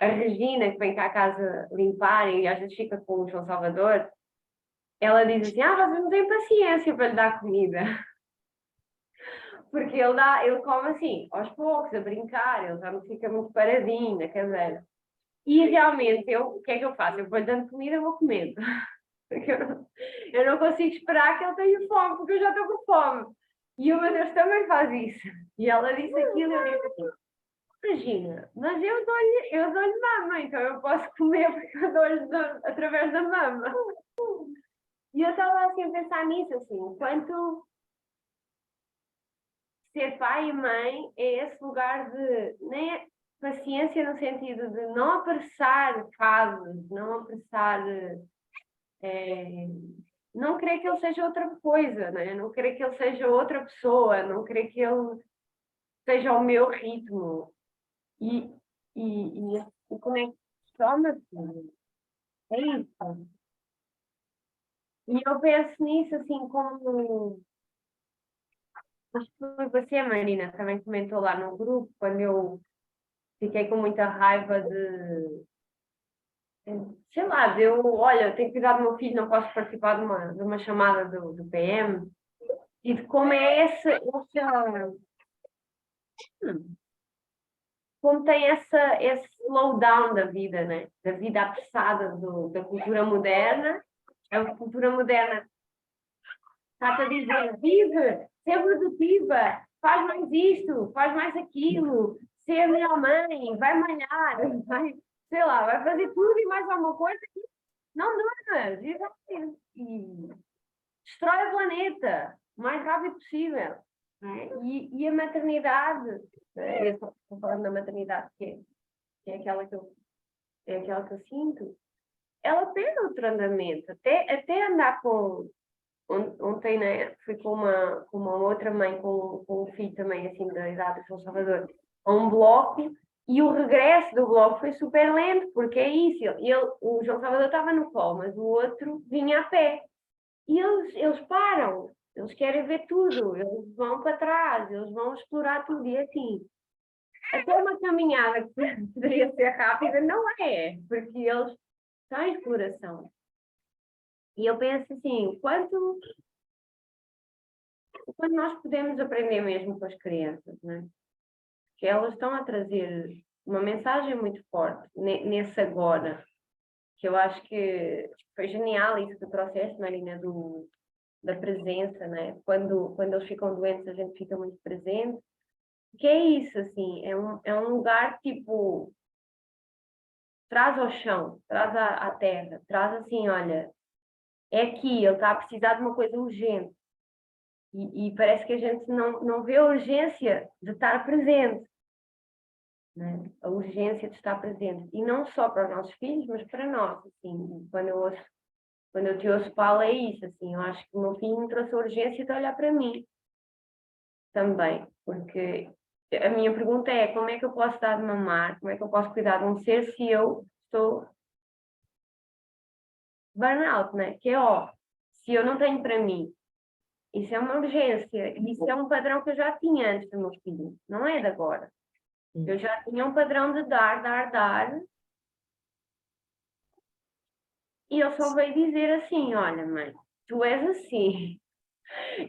a Regina, que vem cá à casa limpar e às vezes fica com o João Salvador, ela diz assim, vocês não têm paciência para lhe dar comida. Porque ele come assim, aos poucos, a brincar, ele já não fica muito paradinho na cadeira. E realmente, o que é que eu faço? Eu vou-lhe dando comida, eu vou comendo. Porque eu não consigo esperar que ele tenha fome, porque eu já estou com fome. E o Mateus também faz isso. E ela disse aquilo e eu disse assim, Regina, mas eu dou-lhe mama, então eu posso comer porque eu dou-lhe através da mama. E eu estava assim a pensar nisso, assim, enquanto ser pai e mãe é esse lugar de nem é paciência no sentido de não apressar casos, não apressar, não querer que ele seja outra coisa, né? Não querer que ele seja outra pessoa, não querer que ele seja o meu ritmo. E como é que toma assim? É isso. E eu penso nisso assim como. Acho que foi você, Marina, também comentou lá no grupo, quando eu fiquei com muita raiva sei lá, olha, eu tenho que cuidar do meu filho, não posso participar de uma chamada do PM, e de como é como tem esse slowdown da vida, né? Da vida apressada da cultura moderna. A cultura moderna está-te a dizer, vive, ser produtiva, faz mais isto, faz mais aquilo, ser a melhor mãe, vai malhar, vai, sei lá, vai fazer tudo e mais alguma coisa que não duras, e destrói o planeta o mais rápido possível. E a maternidade, eu estou falando da maternidade, que é aquela que eu sinto, ela tem outro andamento, até andar com. Ontem, né, fui com uma outra mãe com um filho também assim da idade de São Salvador a um bloco, e o regresso do bloco foi super lento, porque é isso, o João Salvador estava no colo, mas o outro vinha a pé, e eles param, eles querem ver tudo, eles vão para trás, eles vão explorar tudo, e assim, até uma caminhada que poderia ser rápida, não é, porque eles estão em exploração. E eu penso assim, quando nós podemos aprender mesmo com as crianças, né? Que elas estão a trazer uma mensagem muito forte nesse agora, que eu acho que foi genial isso que tu trouxeste, Marina, da presença, né? Quando eles ficam doentes, a gente fica muito presente. Que é isso, assim, é um lugar tipo, traz ao chão, traz à terra, traz assim, olha, é aqui, ele está a precisar de uma coisa urgente. E parece que a gente não vê a urgência de estar presente, né? A urgência de estar presente. E não só para os nossos filhos, mas para nós. Assim, quando eu te ouço falar, é isso. Assim, eu acho que o meu filho me trouxe a urgência de olhar para mim também. Porque a minha pergunta é, como é que eu posso dar de mamar? Como é que eu posso cuidar de um ser se eu estou burnout, né? Que é, se eu não tenho para mim. Isso é uma urgência, isso é um padrão que eu já tinha antes do meu filho, não é de agora. Eu já tinha um padrão de dar, e eu só veio dizer assim, olha mãe, tu és assim,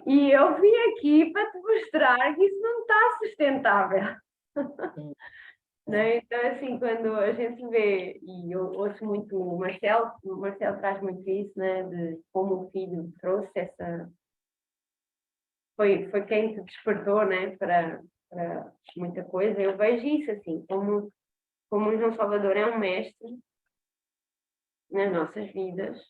e eu vim aqui para te mostrar que isso não está sustentável. Né? Então, assim, quando a gente vê, e eu ouço muito o Marcelo traz muito isso, né, de como o filho trouxe essa... Foi quem te despertou, né, para muita coisa. Eu vejo isso assim, como o João Salvador é um mestre nas nossas vidas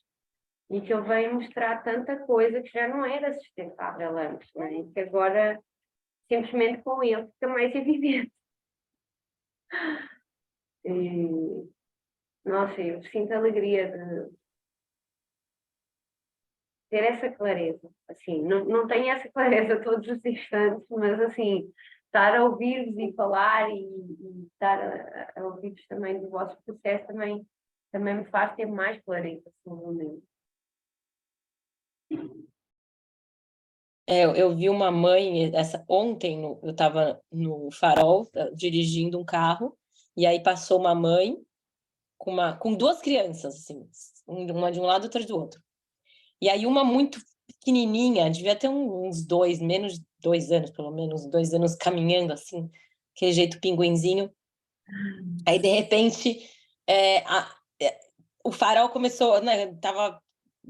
e que ele veio mostrar tanta coisa que já não era sustentável antes, né? E que agora, simplesmente com ele, fica mais evidente. E, nossa, eu sinto alegria de ter essa clareza. Assim, não tenho essa clareza todos os instantes, mas assim, estar a ouvir-vos e falar e estar a ouvir-vos também do vosso processo também me faz ter mais clareza sobre o momento. Eu vi uma mãe, ontem eu estava no Farol, dirigindo um carro, e aí passou uma mãe com duas crianças, assim, uma de um lado e outra do outro. E aí uma muito pequenininha, devia ter uns menos de 2 anos, pelo menos 2 anos, caminhando assim, aquele jeito pinguinzinho. Aí, de repente, o farol começou, né, tava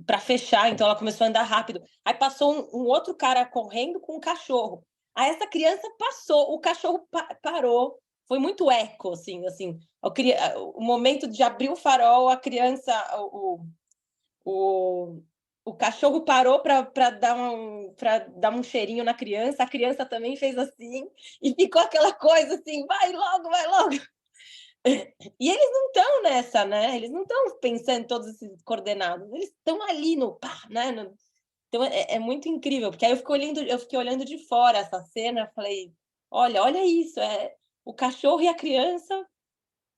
para fechar, então ela começou a andar rápido. Aí passou um outro cara correndo com um cachorro. Aí essa criança passou, o cachorro parou. Foi muito eco, assim. O momento de abrir o farol, a criança, o cachorro parou para dar um cheirinho na criança, a criança também fez assim, e ficou aquela coisa assim, vai logo, vai logo. E eles não estão nessa, né? Eles não estão pensando em todos esses coordenados, eles estão ali no pá, né? Então é muito incrível, porque aí eu fiquei olhando de fora essa cena, falei, olha isso, o cachorro e a criança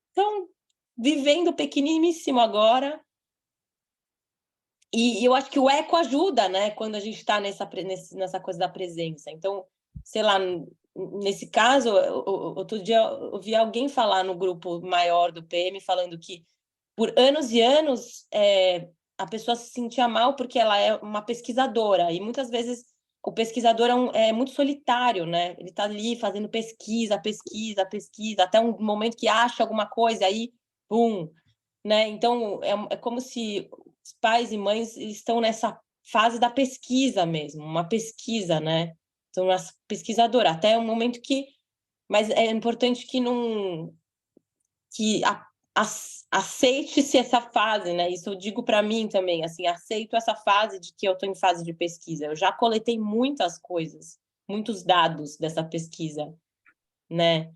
estão vivendo pequeniníssimo agora. E eu acho que o eco ajuda, né? Quando a gente está nessa coisa da presença. Então, sei lá, nesse caso, outro dia eu ouvi alguém falar no grupo maior do PM, falando que por anos e anos a pessoa se sentia mal porque ela é uma pesquisadora, e muitas vezes o pesquisador é muito solitário, né? Ele está ali fazendo pesquisa, até um momento que acha alguma coisa, aí, pum, né? Então, é como se os pais e mães estão nessa fase da pesquisa mesmo, uma pesquisa, né? sou uma pesquisadora, até o momento que... Mas é importante que não... que aceite-se essa fase, né? Isso eu digo para mim também, assim, aceito essa fase de que eu estou em fase de pesquisa. Eu já coletei muitas coisas, muitos dados dessa pesquisa, né?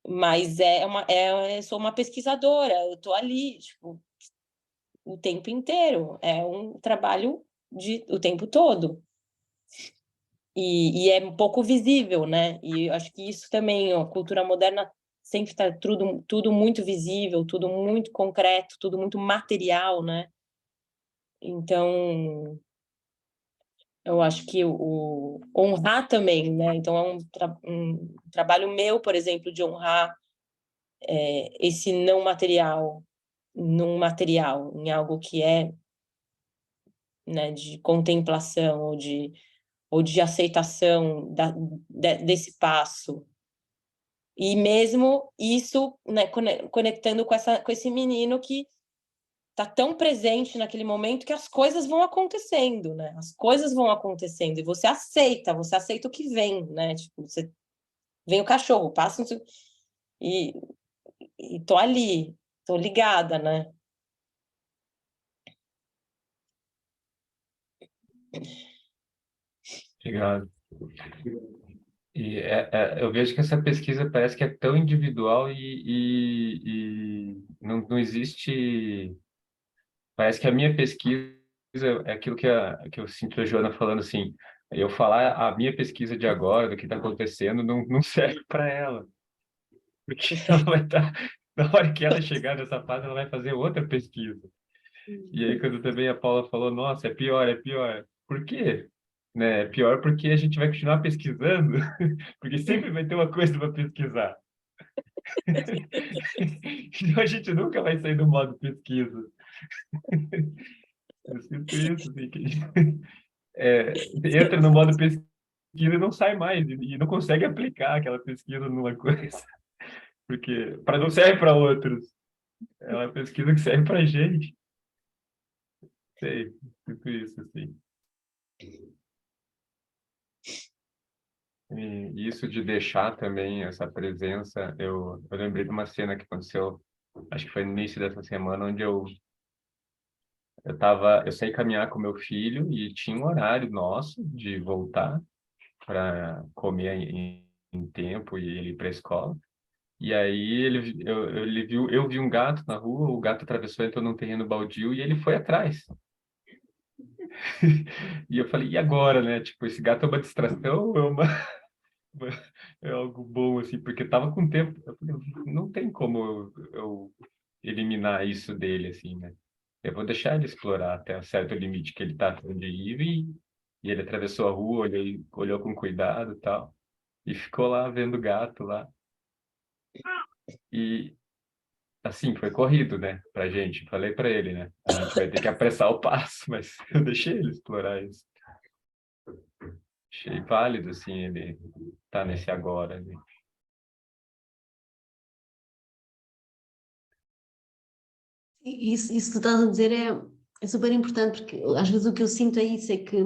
Mas sou uma pesquisadora, eu estou ali, tipo, o tempo inteiro, é um trabalho o tempo todo. E é um pouco visível, né? E eu acho que isso também, a cultura moderna sempre está tudo muito visível, tudo muito concreto, tudo muito material, né? Então, eu acho que o honrar também, né? Então, é um trabalho meu, por exemplo, de honrar esse não material num material, em algo que é, né, de contemplação ou de aceitação desse passo. E mesmo isso, né, conectando com esse menino que está tão presente naquele momento que as coisas vão acontecendo, né? As coisas vão acontecendo e você aceita o que vem, né? Tipo, vem o cachorro, passa e tô ali, tô ligada, né? Obrigado. E eu vejo que essa pesquisa parece que é tão individual e não existe. Parece que a minha pesquisa é aquilo que eu sinto a Joana falando assim. Eu falar a minha pesquisa de agora, do que está acontecendo, não serve para ela. Porque ela vai estar. Na hora que ela chegar nessa fase, ela vai fazer outra pesquisa. E aí, quando também a Paula falou, nossa, é pior, é pior. Por quê? Né? É pior porque a gente vai continuar pesquisando, porque sempre vai ter uma coisa para pesquisar. Então a gente nunca vai sair do modo pesquisa. Eu sinto isso, assim, que entra no modo pesquisa e não sai mais, e não consegue aplicar aquela pesquisa numa coisa, porque não serve para outros. É uma pesquisa que serve para a gente. Sei, sinto isso, assim. E isso de deixar também essa presença, eu lembrei de uma cena que aconteceu, acho que foi no início dessa semana, onde eu saí caminhar com meu filho e tinha um horário nosso de voltar para comer em tempo e ele ir para a escola. E aí eu vi um gato na rua, o gato atravessou, entrou num terreno baldio e ele foi atrás. E eu falei, e agora, né? Tipo, esse gato é uma distração ou é algo bom, assim, porque tava com tempo. Eu falei, não tem como eu eliminar isso dele, assim, né? Eu vou deixar ele explorar até um certo limite que ele tá onde ir e ele atravessou a rua, olhou com cuidado e tal, e ficou lá vendo o gato lá. E, assim, foi corrido, né, pra gente. Falei pra ele, né? A gente vai ter que apressar o passo, mas eu deixei ele explorar isso. Achei válido, assim, ele tá nesse agora, né? Isso que tu estás a dizer é super importante, porque às vezes o que eu sinto é isso, é que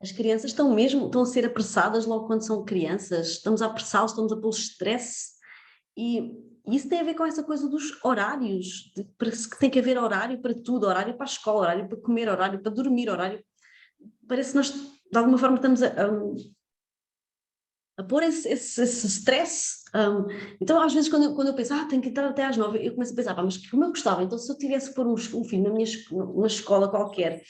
as crianças estão a ser apressadas logo quando são crianças, estamos a apressá-los, estamos a pôr stress, e isso tem a ver com essa coisa dos horários, parece que tem que haver horário para tudo, horário para a escola, horário para comer, horário para dormir, horário... Parece que nós, de alguma forma, estamos a pôr esse stress. Então, às vezes, quando eu penso, tenho que entrar até às 9, eu começo a pensar, mas como eu gostava, então se eu tivesse que pôr um filho numa escola qualquer,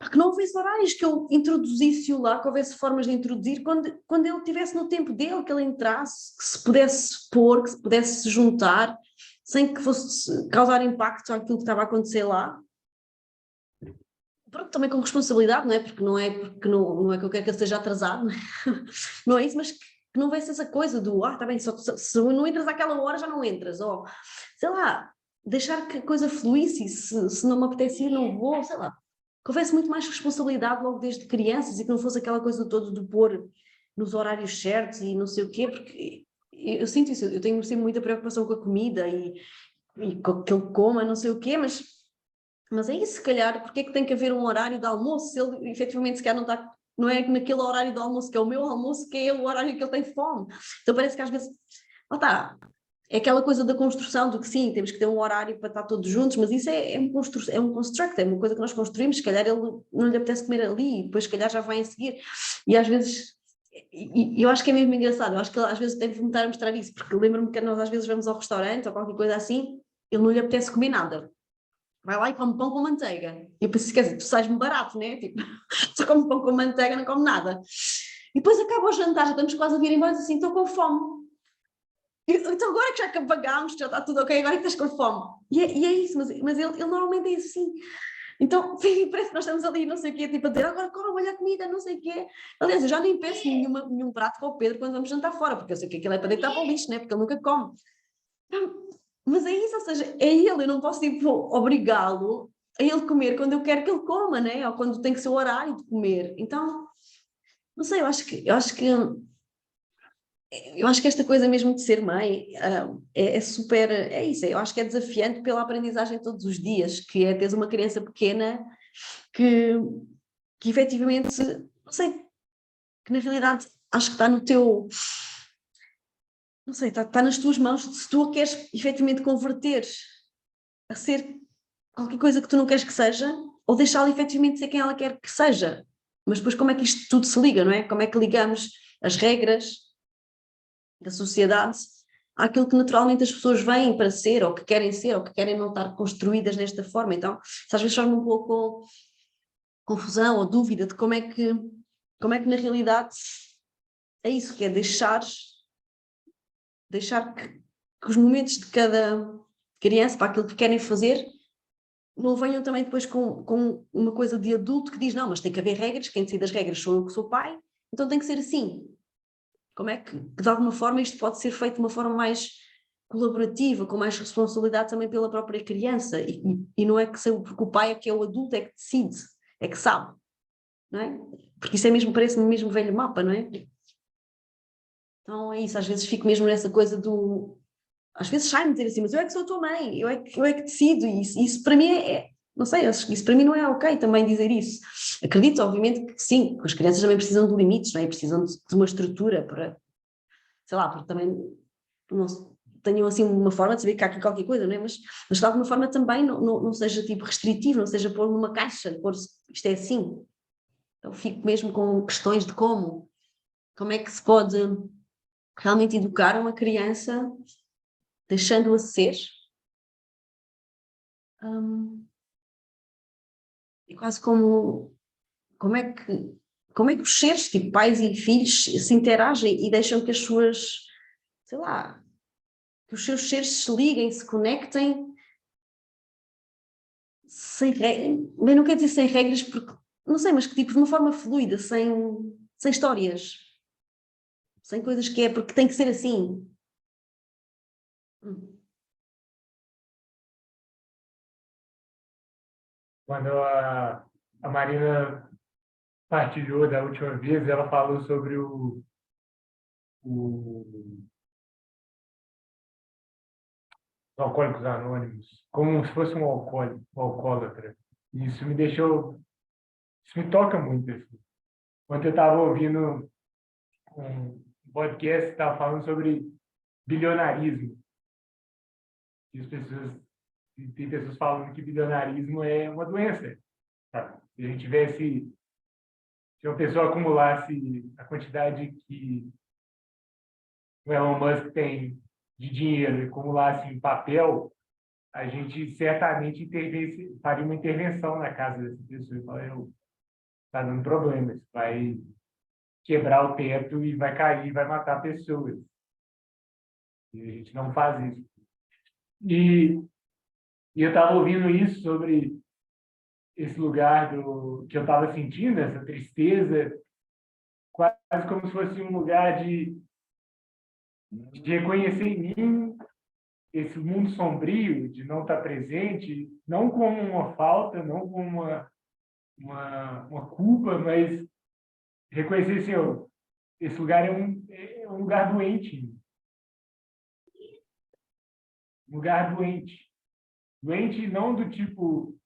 que não houvesse horários, que eu introduzisse-o lá, que houvesse formas de introduzir, quando ele estivesse no tempo dele, que ele entrasse, que se pudesse pôr, que se pudesse juntar, sem que fosse causar impacto àquilo que estava a acontecer lá. Pronto, também com responsabilidade, não é? Porque não é que eu quero que ele esteja atrasado, não é isso, mas que não vai ser essa coisa do, está bem, se não entras àquela hora já não entras, ou sei lá, deixar que a coisa fluísse, se não me apetecer não vou, sei lá, que houvesse muito mais responsabilidade logo desde crianças e que não fosse aquela coisa toda de pôr nos horários certos e não sei o quê, porque eu sinto isso, eu tenho sempre muita preocupação com a comida e com que ele coma, não sei o quê, mas é isso, se calhar, porque é que tem que haver um horário de almoço se ele efetivamente se calhar não está não é naquele horário do almoço, que é o meu almoço, que é o horário que ele tem fome. Então parece que às vezes, lá está, é aquela coisa da construção, do que sim, temos que ter um horário para estar todos juntos, mas isso é um construct, é uma coisa que nós construímos, se calhar ele não lhe apetece comer ali, e depois se calhar já vai em seguir, e às vezes, e eu acho que é mesmo engraçado, eu acho que ele às vezes tem de me estar a mostrar isso, porque lembro-me que nós às vezes vamos ao restaurante ou qualquer coisa assim, ele não lhe apetece comer nada. Vai lá e come pão com manteiga. E eu pensei, quer dizer, tu sais-me barato, né? Tipo, só come pão com manteiga, não come nada. E depois acaba o jantar, já estamos quase a vir embora, assim, estou com fome. Então agora que já pagámos, já está tudo ok, agora é que estás com fome. E é isso, mas ele normalmente é assim. Então, parece que nós estamos ali, não sei o quê, tipo a dizer, agora come, olha a comida, não sei o quê. Aliás, eu já nem peço nenhum prato para o Pedro quando vamos jantar fora, porque eu sei que aquilo é para deitar para o lixo, né? Porque ele nunca come. Mas é isso, ou seja, é ele, eu não posso tipo, obrigá-lo a ele comer quando eu quero que ele coma, né? Ou quando tem que ser o horário de comer. Então, não sei, eu acho que esta coisa mesmo de ser mãe é super, é isso, eu acho que é desafiante pela aprendizagem todos os dias, que é teres uma criança pequena que efetivamente, não sei, que na realidade acho que está no teu, não sei, está nas tuas mãos se tu a queres efetivamente converter a ser qualquer coisa que tu não queres que seja, ou deixá-la efetivamente ser quem ela quer que seja. Mas depois como é que isto tudo se liga, não é? Como é que ligamos as regras da sociedade àquilo que naturalmente as pessoas vêm para ser, ou que querem ser, ou que querem não estar construídas desta forma. Então, isso às vezes faz-me um pouco confusão ou dúvida de como é que na realidade é isso, que é deixar que os momentos de cada criança, para aquilo que querem fazer, não venham também depois com uma coisa de adulto que diz, não, mas tem que haver regras, quem decide as regras sou eu que sou pai, então tem que ser assim. Como é que de alguma forma isto pode ser feito de uma forma mais colaborativa, com mais responsabilidade também pela própria criança, e não é que porque o pai é que é o adulto, é que decide, é que sabe, não é? Porque isso é mesmo, parece-me mesmo velho mapa, não é? Então é isso, às vezes fico mesmo nessa coisa do... Às vezes sai-me dizer assim, mas eu é que sou a tua mãe, eu é que decido, e isso para mim não sei, isso para mim não é ok também dizer isso. Acredito, obviamente, que sim, que as crianças também precisam de limites, não é? Precisam de uma estrutura para, sei lá, porque também não tenham assim uma forma de saber que há aqui qualquer coisa, não é? Mas de alguma forma também não seja tipo restritivo, não seja pôr numa caixa, pôr isto é assim. Eu fico mesmo com questões de como é que se pode realmente educar uma criança deixando-a ser. E quase como é que os seres, tipo pais e filhos, se interagem e deixam que as suas, sei lá, que os seus seres se liguem, se conectem sem regras, mas não quer dizer sem regras porque, não sei, mas que tipo de uma forma fluida, sem histórias, sem coisas que é porque tem que ser assim. Quando a Marina partilhou da última vez, ela falou sobre os Alcoólicos Anônimos, como se fosse um alcoólico, um alcoólatra. E isso me toca muito. Assim. Quando eu estava ouvindo um podcast que estava falando sobre bilionarismo, e tem pessoas falando que bilionarismo é uma doença. Sabe? Se a gente tivesse, se uma pessoa acumulasse a quantidade que o Elon Musk tem de dinheiro e acumulasse em papel, a gente certamente faria uma intervenção na casa dessa pessoa e falaria, está dando problema, isso vai quebrar o teto e vai cair, vai matar pessoas. E a gente não faz isso. E eu estava ouvindo isso sobre esse lugar que eu estava sentindo, essa tristeza, quase como se fosse um lugar de reconhecer em mim esse mundo sombrio, de não estar presente, não como uma falta, não como uma culpa, mas reconhecer assim, esse lugar é um lugar doente. Um lugar doente. Doente não do tipo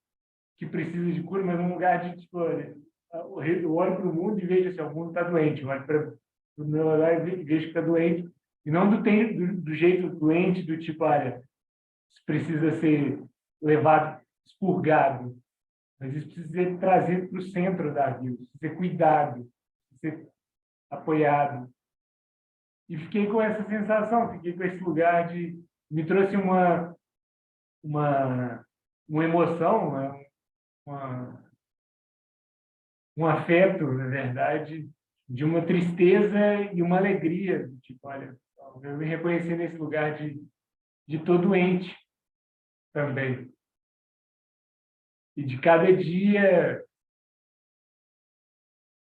que precisa de cura, mas um lugar de tipo, olha, eu olho para o mundo e vejo assim, o mundo está doente. Eu olho para o meu olhar e vejo que está doente. E não do jeito doente, do tipo, olha, isso precisa ser levado, expurgado. Mas isso precisa ser trazido para o centro da vida, precisa ser cuidado, precisa ser apoiado. E fiquei com essa sensação, fiquei com esse lugar de... Me trouxe uma emoção, um afeto, na verdade, de uma tristeza e uma alegria. Tipo, olha, eu me reconheci nesse lugar de tô doente também. E de cada dia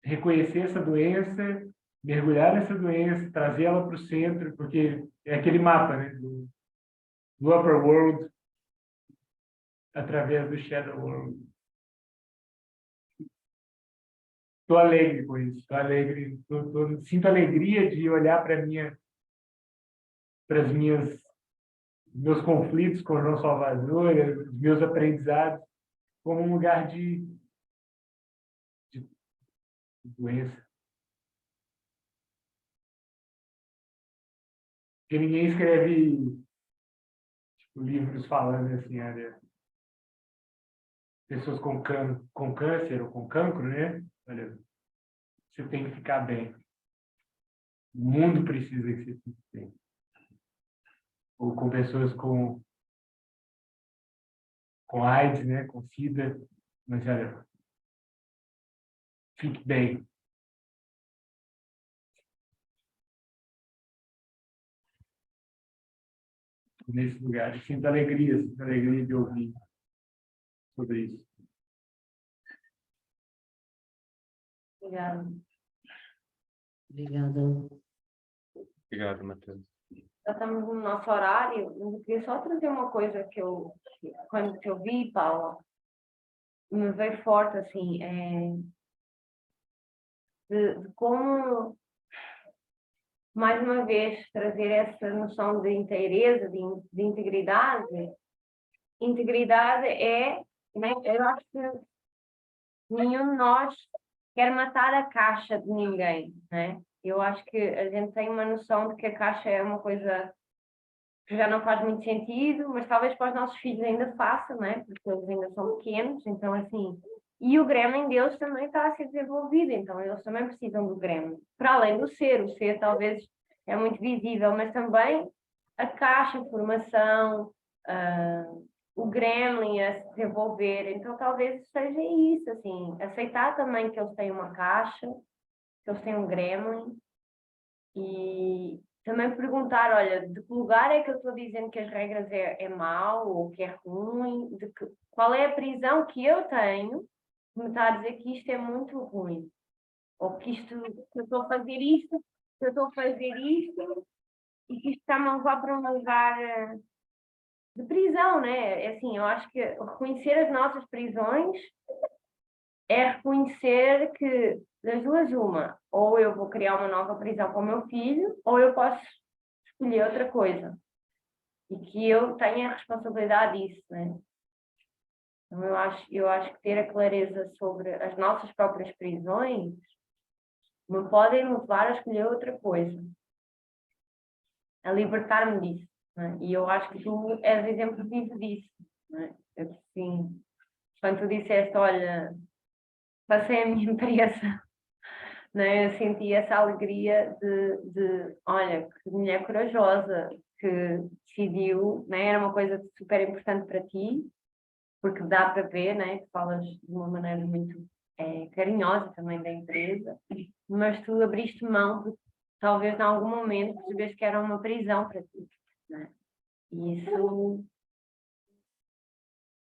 reconhecer essa doença, mergulhar nessa doença, trazer ela para o centro, porque é aquele mapa, né, do upper world através do shadow world. Estou alegre com isso, estou alegre, sinto alegria de olhar para as meus conflitos com o João Salvador, os meus aprendizados, como um lugar de doença. Porque ninguém escreve tipo, livros falando assim, olha, pessoas com câncer ou com cancro, né? Olha, você tem que ficar bem. O mundo precisa que você fique bem. Ou com pessoas com AIDS, né? Com SIDA. Mas, olha, fique bem. Nesse lugar. Sinto alegria de ouvir sobre isso. Obrigada. Obrigada. Obrigado, Matheus. Já estamos no nosso horário, mas eu queria só trazer uma coisa quando eu vi, Paula, me veio forte, assim, de como, mais uma vez, trazer essa noção de inteireza, de integridade. Integridade né, eu acho que nenhum de nós quer matar a caixa de ninguém, né? Eu acho que a gente tem uma noção de que a caixa é uma coisa que já não faz muito sentido, mas talvez para os nossos filhos ainda faça, né? Porque eles ainda são pequenos, então assim... E o gremlin deles também está a ser desenvolvido, então eles também precisam do gremlin. Para além do ser, o ser talvez é muito visível, mas também a caixa, a formação, o gremlin a se desenvolver. Então talvez seja isso, assim, aceitar também que eles têm uma caixa, que eles têm um gremlin, e também perguntar, olha, de que lugar é que eu estou dizendo que as regras é mau ou que é ruim, qual é a prisão que eu tenho que me está a dizer que isto é muito ruim, ou que eu estou a fazer isto, que eu estou a fazer isto e que isto está-me a levar para um lugar de prisão, né? É assim, eu acho que reconhecer as nossas prisões é reconhecer que das duas uma, ou eu vou criar uma nova prisão para o meu filho, ou eu posso escolher outra coisa. E que eu tenha a responsabilidade disso, né? Então eu acho que ter a clareza sobre as nossas próprias prisões me podem levar a escolher outra coisa. A libertar-me disso, né? E eu acho que tu és exemplo vivo disso, né? Assim, quando tu disseste, olha, passei a minha empresa, né? Eu senti essa alegria de olha, que mulher corajosa, que decidiu, né? Era uma coisa super importante para ti, porque dá para ver, né? Que falas de uma maneira muito carinhosa também da empresa, mas tu abriste mão, porque talvez em algum momento percebeste que era uma prisão para ti, né? E isso,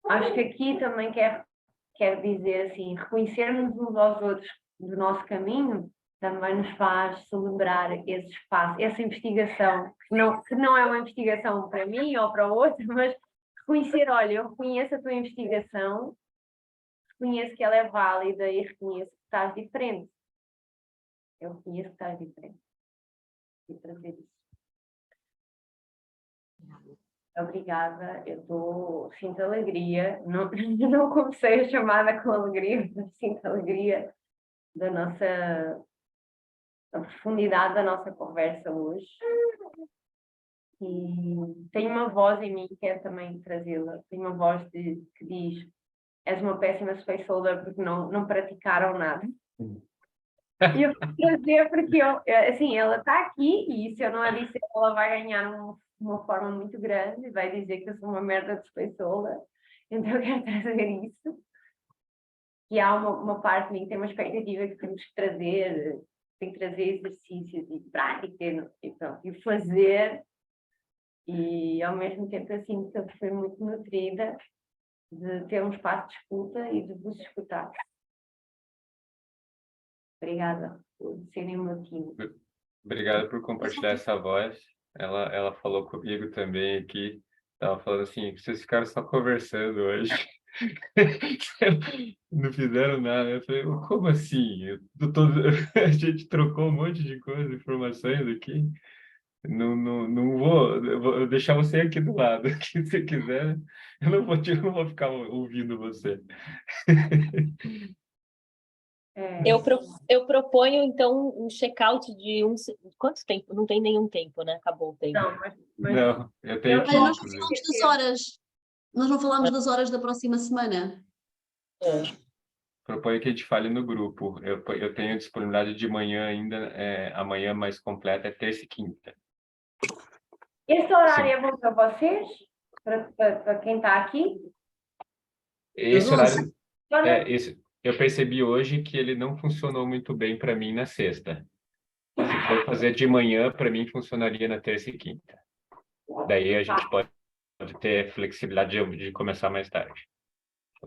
acho que aqui também quer dizer assim, reconhecermos uns aos outros do nosso caminho também nos faz celebrar esse espaço, essa investigação, que não é uma investigação para mim ou para o outro, mas reconhecer, olha, eu reconheço a tua investigação, reconheço que ela é válida e reconheço que estás diferente. Eu reconheço que estás diferente. E trazer isso. Obrigada, sinto alegria, não comecei a chamada com alegria, mas sinto alegria da nossa a profundidade da nossa conversa hoje. E tenho uma voz em mim, quero também trazê-la. Tenho uma voz que diz: és uma péssima space holder porque não praticaram nada. E eu vou trazer porque assim, ela está aqui e se eu não a disser, ela vai ganhar uma forma muito grande e vai dizer que eu sou uma merda de space holder. Então eu quero trazer isso. E há uma parte de mim que tem uma expectativa que temos que trazer, tem que trazer exercícios e prática e fazer. E ao mesmo tempo eu sinto que eu fui muito nutrida de ter um espaço de escuta e de vos escutar. Obrigada por serem o meu time. Obrigado por compartilhar essa voz. Ela falou comigo também aqui. Estava falando assim, que vocês ficaram só conversando hoje. Não fizeram nada. Eu falei, como assim? A gente trocou um monte de coisas, informações aqui. Não vou, eu vou deixar você aqui do lado. Se você quiser, eu não vou ficar ouvindo você. Eu proponho, então, um check-out de quanto tempo? Não tem nenhum tempo, né? Acabou o tempo. Não, Não, eu tenho que Olha, ir, nós não inclusive. falamos das horas. Nós não falámos das horas da próxima semana. Proponho que a gente fale no grupo. Eu tenho disponibilidade de manhã ainda, amanhã mais completa é terça e quinta. Esse horário Sim. é bom para vocês? Para quem está aqui? Esse Das 11. horário, eu percebi hoje que ele não funcionou muito bem para mim na sexta. Se for fazer de manhã, para mim funcionaria na terça e quinta. Daí a gente pode ter flexibilidade de começar mais tarde.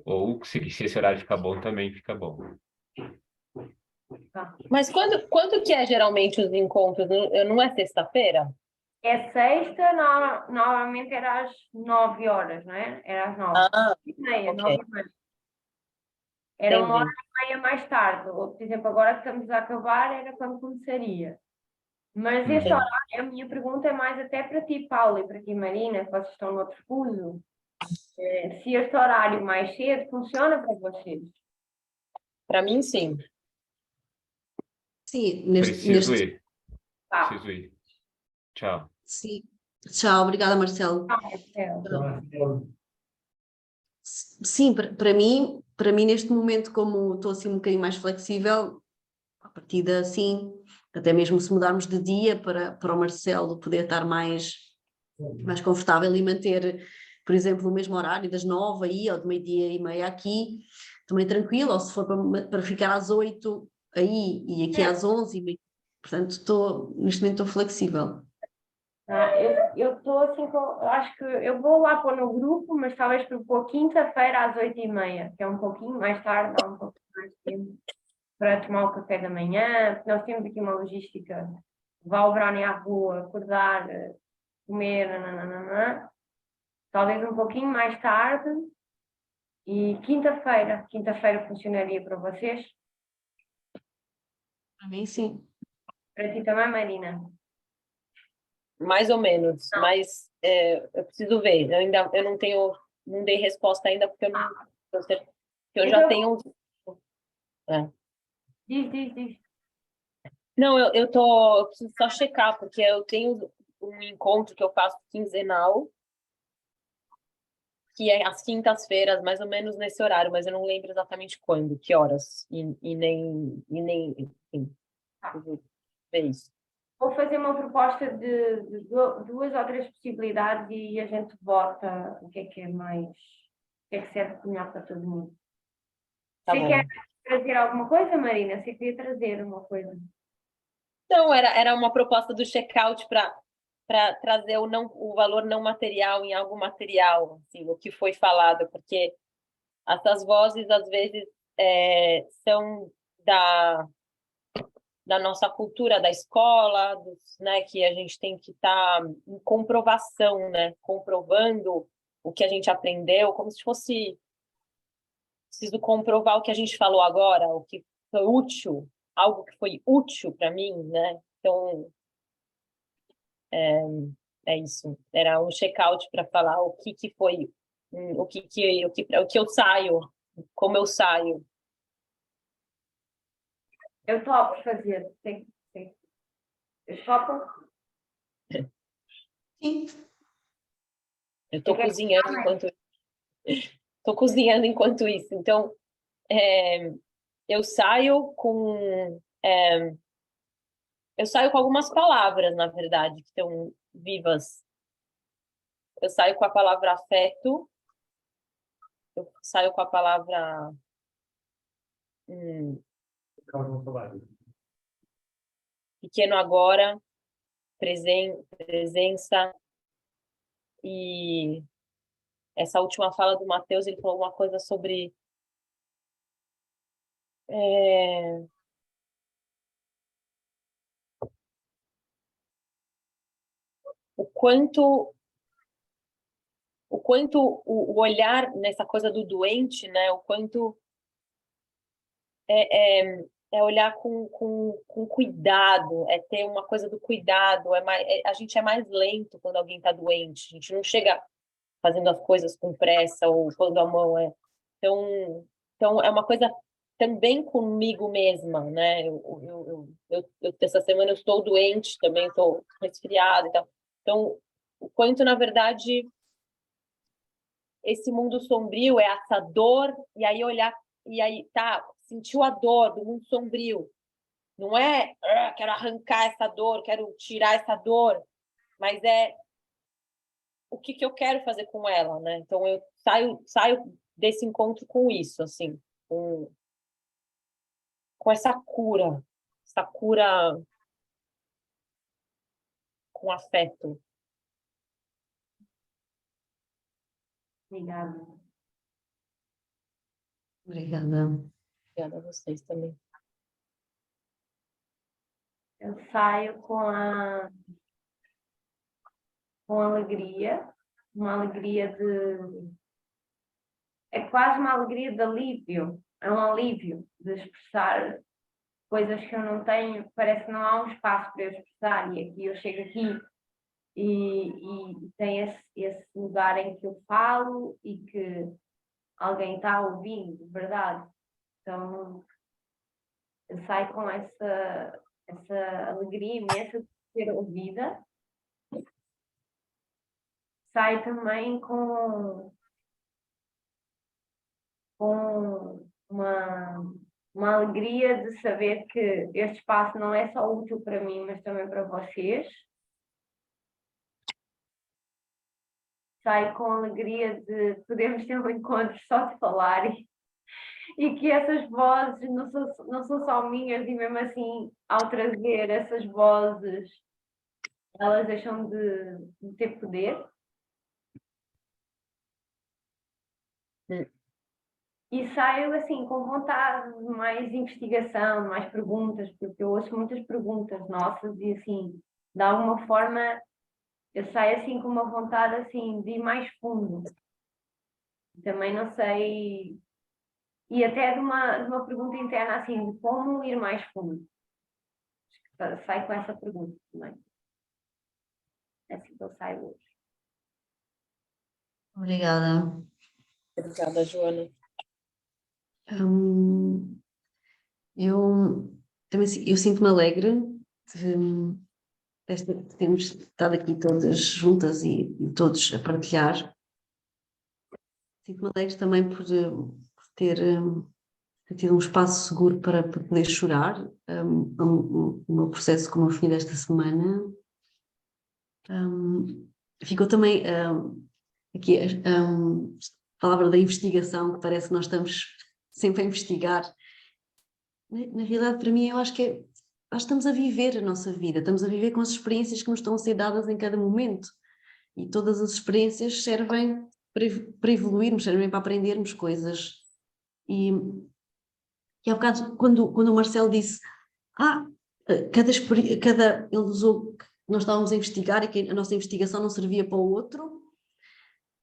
Ou se esse horário ficar bom, também fica bom. Mas quando que é geralmente os encontros? Não é sexta-feira? É sexta, normalmente era às 9 horas, não é? Era às 9. Ah, 9h30, ok. 9h30. Era uma hora Entendi. e meia mais tarde. Ou, por exemplo, agora que estamos a acabar, era quando começaria. Mas este horário, a minha pergunta é mais até para ti, Paula, e para ti, Marina, que vocês estão no outro fuso. Se este horário mais cedo funciona para vocês. Para mim, sim. Sim, Preciso ir. Tá. Preciso ir. Tchau. Sim. Tchau, obrigada, Marcelo. Sim, para mim neste momento, como estou assim um bocadinho mais flexível, a partida sim, até mesmo se mudarmos de dia para o Marcelo poder estar mais confortável e manter, por exemplo, o mesmo horário das 9 aí, ou de 12h30 aqui, também tranquilo, ou se for para ficar às 8 aí e aqui às 11, portanto, neste momento estou flexível. Eu estou assim, acho que eu vou lá pôr no grupo, mas talvez por quinta-feira às 8h30, que é um pouquinho mais tarde, dá um pouquinho mais tempo para tomar o café da manhã, porque nós temos aqui uma logística, levar o Brownie à rua, acordar, comer, nananana. Talvez um pouquinho mais tarde e quinta-feira funcionaria para vocês? Para mim, sim. Para ti também, Marina? Mais ou menos. Mas eu preciso ver. Eu não dei resposta ainda, porque eu já tenho. Diz. Não, eu preciso só checar, porque eu tenho um encontro que eu faço quinzenal, que é às quintas-feiras, mais ou menos nesse horário, mas eu não lembro exatamente quando, que horas, e nem enfim, preciso ver isso. Vou fazer uma proposta de 2 ou 3 possibilidades e a gente vota o que é mais, o que é que serve melhor para todo mundo. Tá Você bom. quer trazer alguma coisa, Marina? Você queria trazer uma coisa? Não, era uma proposta do check-out para trazer o valor não material em algo material, assim, o que foi falado, porque essas vozes, às vezes, são da nossa cultura da escola, né, que a gente tem que estar em comprovação, né, comprovando o que a gente aprendeu, como se fosse preciso comprovar o que a gente falou agora, o que foi útil, algo que foi útil para mim, né? Então, é isso. Era um check-out para falar o que foi, o que eu saio, como eu saio. Eu topo fazer. Sim. Eu topo. Sim. Eu tô Você quer cozinhando cozinhar, enquanto tô cozinhando enquanto isso. Então, eu saio com eu saio com algumas palavras, na verdade, que estão vivas. Eu saio com a palavra afeto, eu saio com a palavra pequeno agora, presença, e essa última fala do Matheus, ele falou uma coisa sobre o quanto o olhar nessa coisa do doente, né? O quanto é olhar com cuidado, é ter uma coisa do cuidado, a gente é mais lento quando alguém está doente, a gente não chega fazendo as coisas com pressa ou quando a mão é... Então é uma coisa também comigo mesma, né? Essa semana eu estou doente, também estou resfriada e tal. Então, o quanto, na verdade, esse mundo sombrio é essa dor, e aí olhar, e aí, tá, sentiu a dor do mundo sombrio. Não é, quero arrancar essa dor, quero tirar essa dor, mas é o que eu quero fazer com ela, né? Então eu saio desse encontro com isso, assim, com essa cura com afeto. Obrigada. Obrigada. Obrigada a vocês também. Eu saio com alegria, uma alegria de... É quase uma alegria de alívio, é um alívio de expressar coisas que eu não tenho, parece que não há um espaço para eu expressar, e aqui eu chego aqui e tem esse lugar em que eu falo e que alguém está ouvindo, de verdade. Então, eu saio com essa alegria imensa de ser ouvida. Saio também com uma alegria de saber que este espaço não é só útil para mim, mas também para vocês. Saio com alegria de podermos ter um encontro só de falar e que essas vozes não são só minhas, e mesmo assim, ao trazer essas vozes, elas deixam de ter poder. E saio assim com vontade de mais investigação, mais perguntas, porque eu ouço muitas perguntas nossas e assim, de alguma forma, eu saio assim com uma vontade assim de ir mais fundo. Também não sei, e até de uma pergunta interna assim, de como ir mais fundo. Saio com essa pergunta também. É assim que eu saio hoje. Obrigada. Obrigada, Joana. Eu também eu sinto-me alegre de termos estado aqui todas juntas e todos a partilhar. Sinto-me alegre também por ter tido um espaço seguro para poder chorar. O meu processo com o meu filho esta semana. Ficou também aqui a palavra da investigação, que parece que nós estamos sempre a investigar. Na realidade, para mim, eu acho que nós estamos a viver a nossa vida, estamos a viver com as experiências que nos estão a ser dadas em cada momento. E todas as experiências servem para evoluirmos, servem para aprendermos coisas. E há bocado, quando o Marcelo disse ele usou que nós estávamos a investigar e que a nossa investigação não servia para o outro,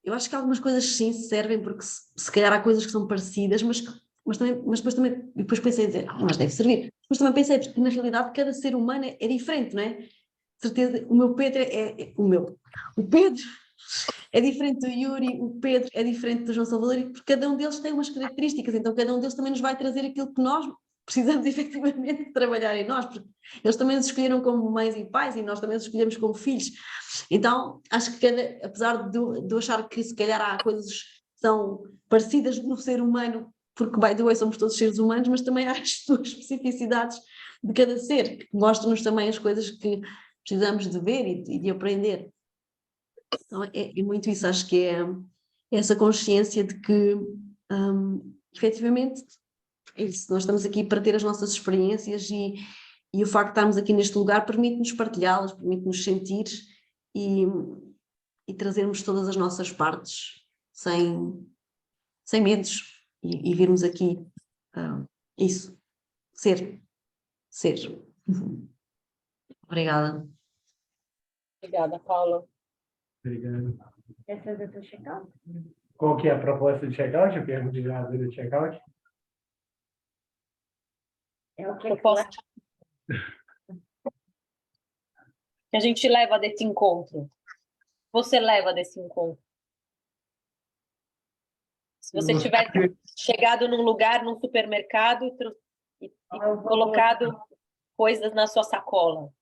eu acho que algumas coisas sim servem, porque se calhar há coisas que são parecidas, mas depois pensei em dizer, mas deve servir. Mas também pensei, porque na realidade cada ser humano é diferente, não é? De certeza, o meu Pedro o Pedro é diferente do Yuri, o Pedro é diferente do João Salvador, porque cada um deles tem umas características, então cada um deles também nos vai trazer aquilo que nós precisamos efetivamente trabalhar em nós, porque eles também nos escolheram como mães e pais e nós também os escolhemos como filhos. Então, acho que apesar de eu achar que se calhar há coisas que são parecidas no ser humano, porque, by the way, somos todos seres humanos, mas também há as suas especificidades de cada ser, que mostram-nos também as coisas que precisamos de ver e de aprender. Então, é muito isso, acho que é essa consciência de que, efetivamente, é isso, nós estamos aqui para ter as nossas experiências e o facto de estarmos aqui neste lugar permite-nos partilhá-las, permite-nos sentir e trazermos todas as nossas partes sem medos e virmos aqui isso, ser. Obrigada. Obrigada, Paula. Obrigado. Quer fazer o teu check-out? Qual que é a proposta de check-out? Eu pergunto já do check-out. É o que Eu posso... que a gente leva desse encontro? Você leva desse encontro? Se você tivesse chegado num lugar, num supermercado e colocado coisas na sua sacola.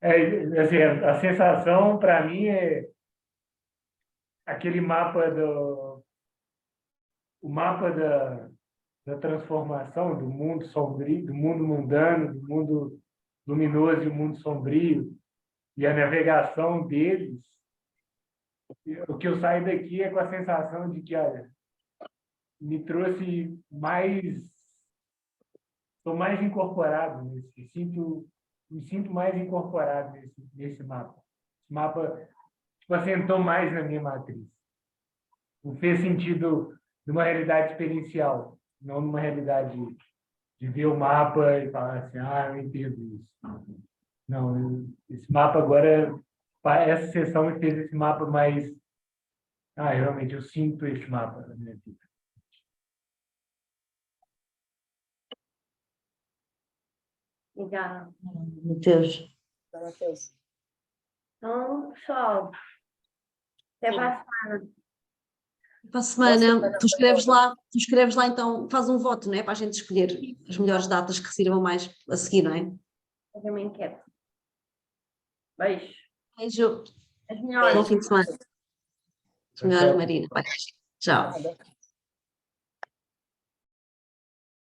Assim, a sensação para mim é aquele mapa o mapa da transformação do mundo sombrio, do mundo mundano, do mundo luminoso e o mundo sombrio, e a navegação deles. O que eu saio daqui é com a sensação de que, olha, me trouxe estou mais incorporado me sinto mais incorporado nesse mapa. Esse mapa tipo, assentou mais na minha matriz. Não fez sentido numa realidade experiencial, não numa realidade de ver o mapa e falar assim, eu entendo isso. Não, esse mapa agora, essa sessão me fez esse mapa mais... realmente, eu sinto esse mapa na minha vida. Obrigada. Mateus. Matheus. Então, pessoal, até para a semana. Para a semana, tu escreves lá então, faz um voto, não é? Para a gente escolher as melhores datas que sirvam mais a seguir, não é? Fazer uma enquete. Beijo. Beijo. As melhores. Bom fim de semana. As melhores, Marina. Tchau. Nada.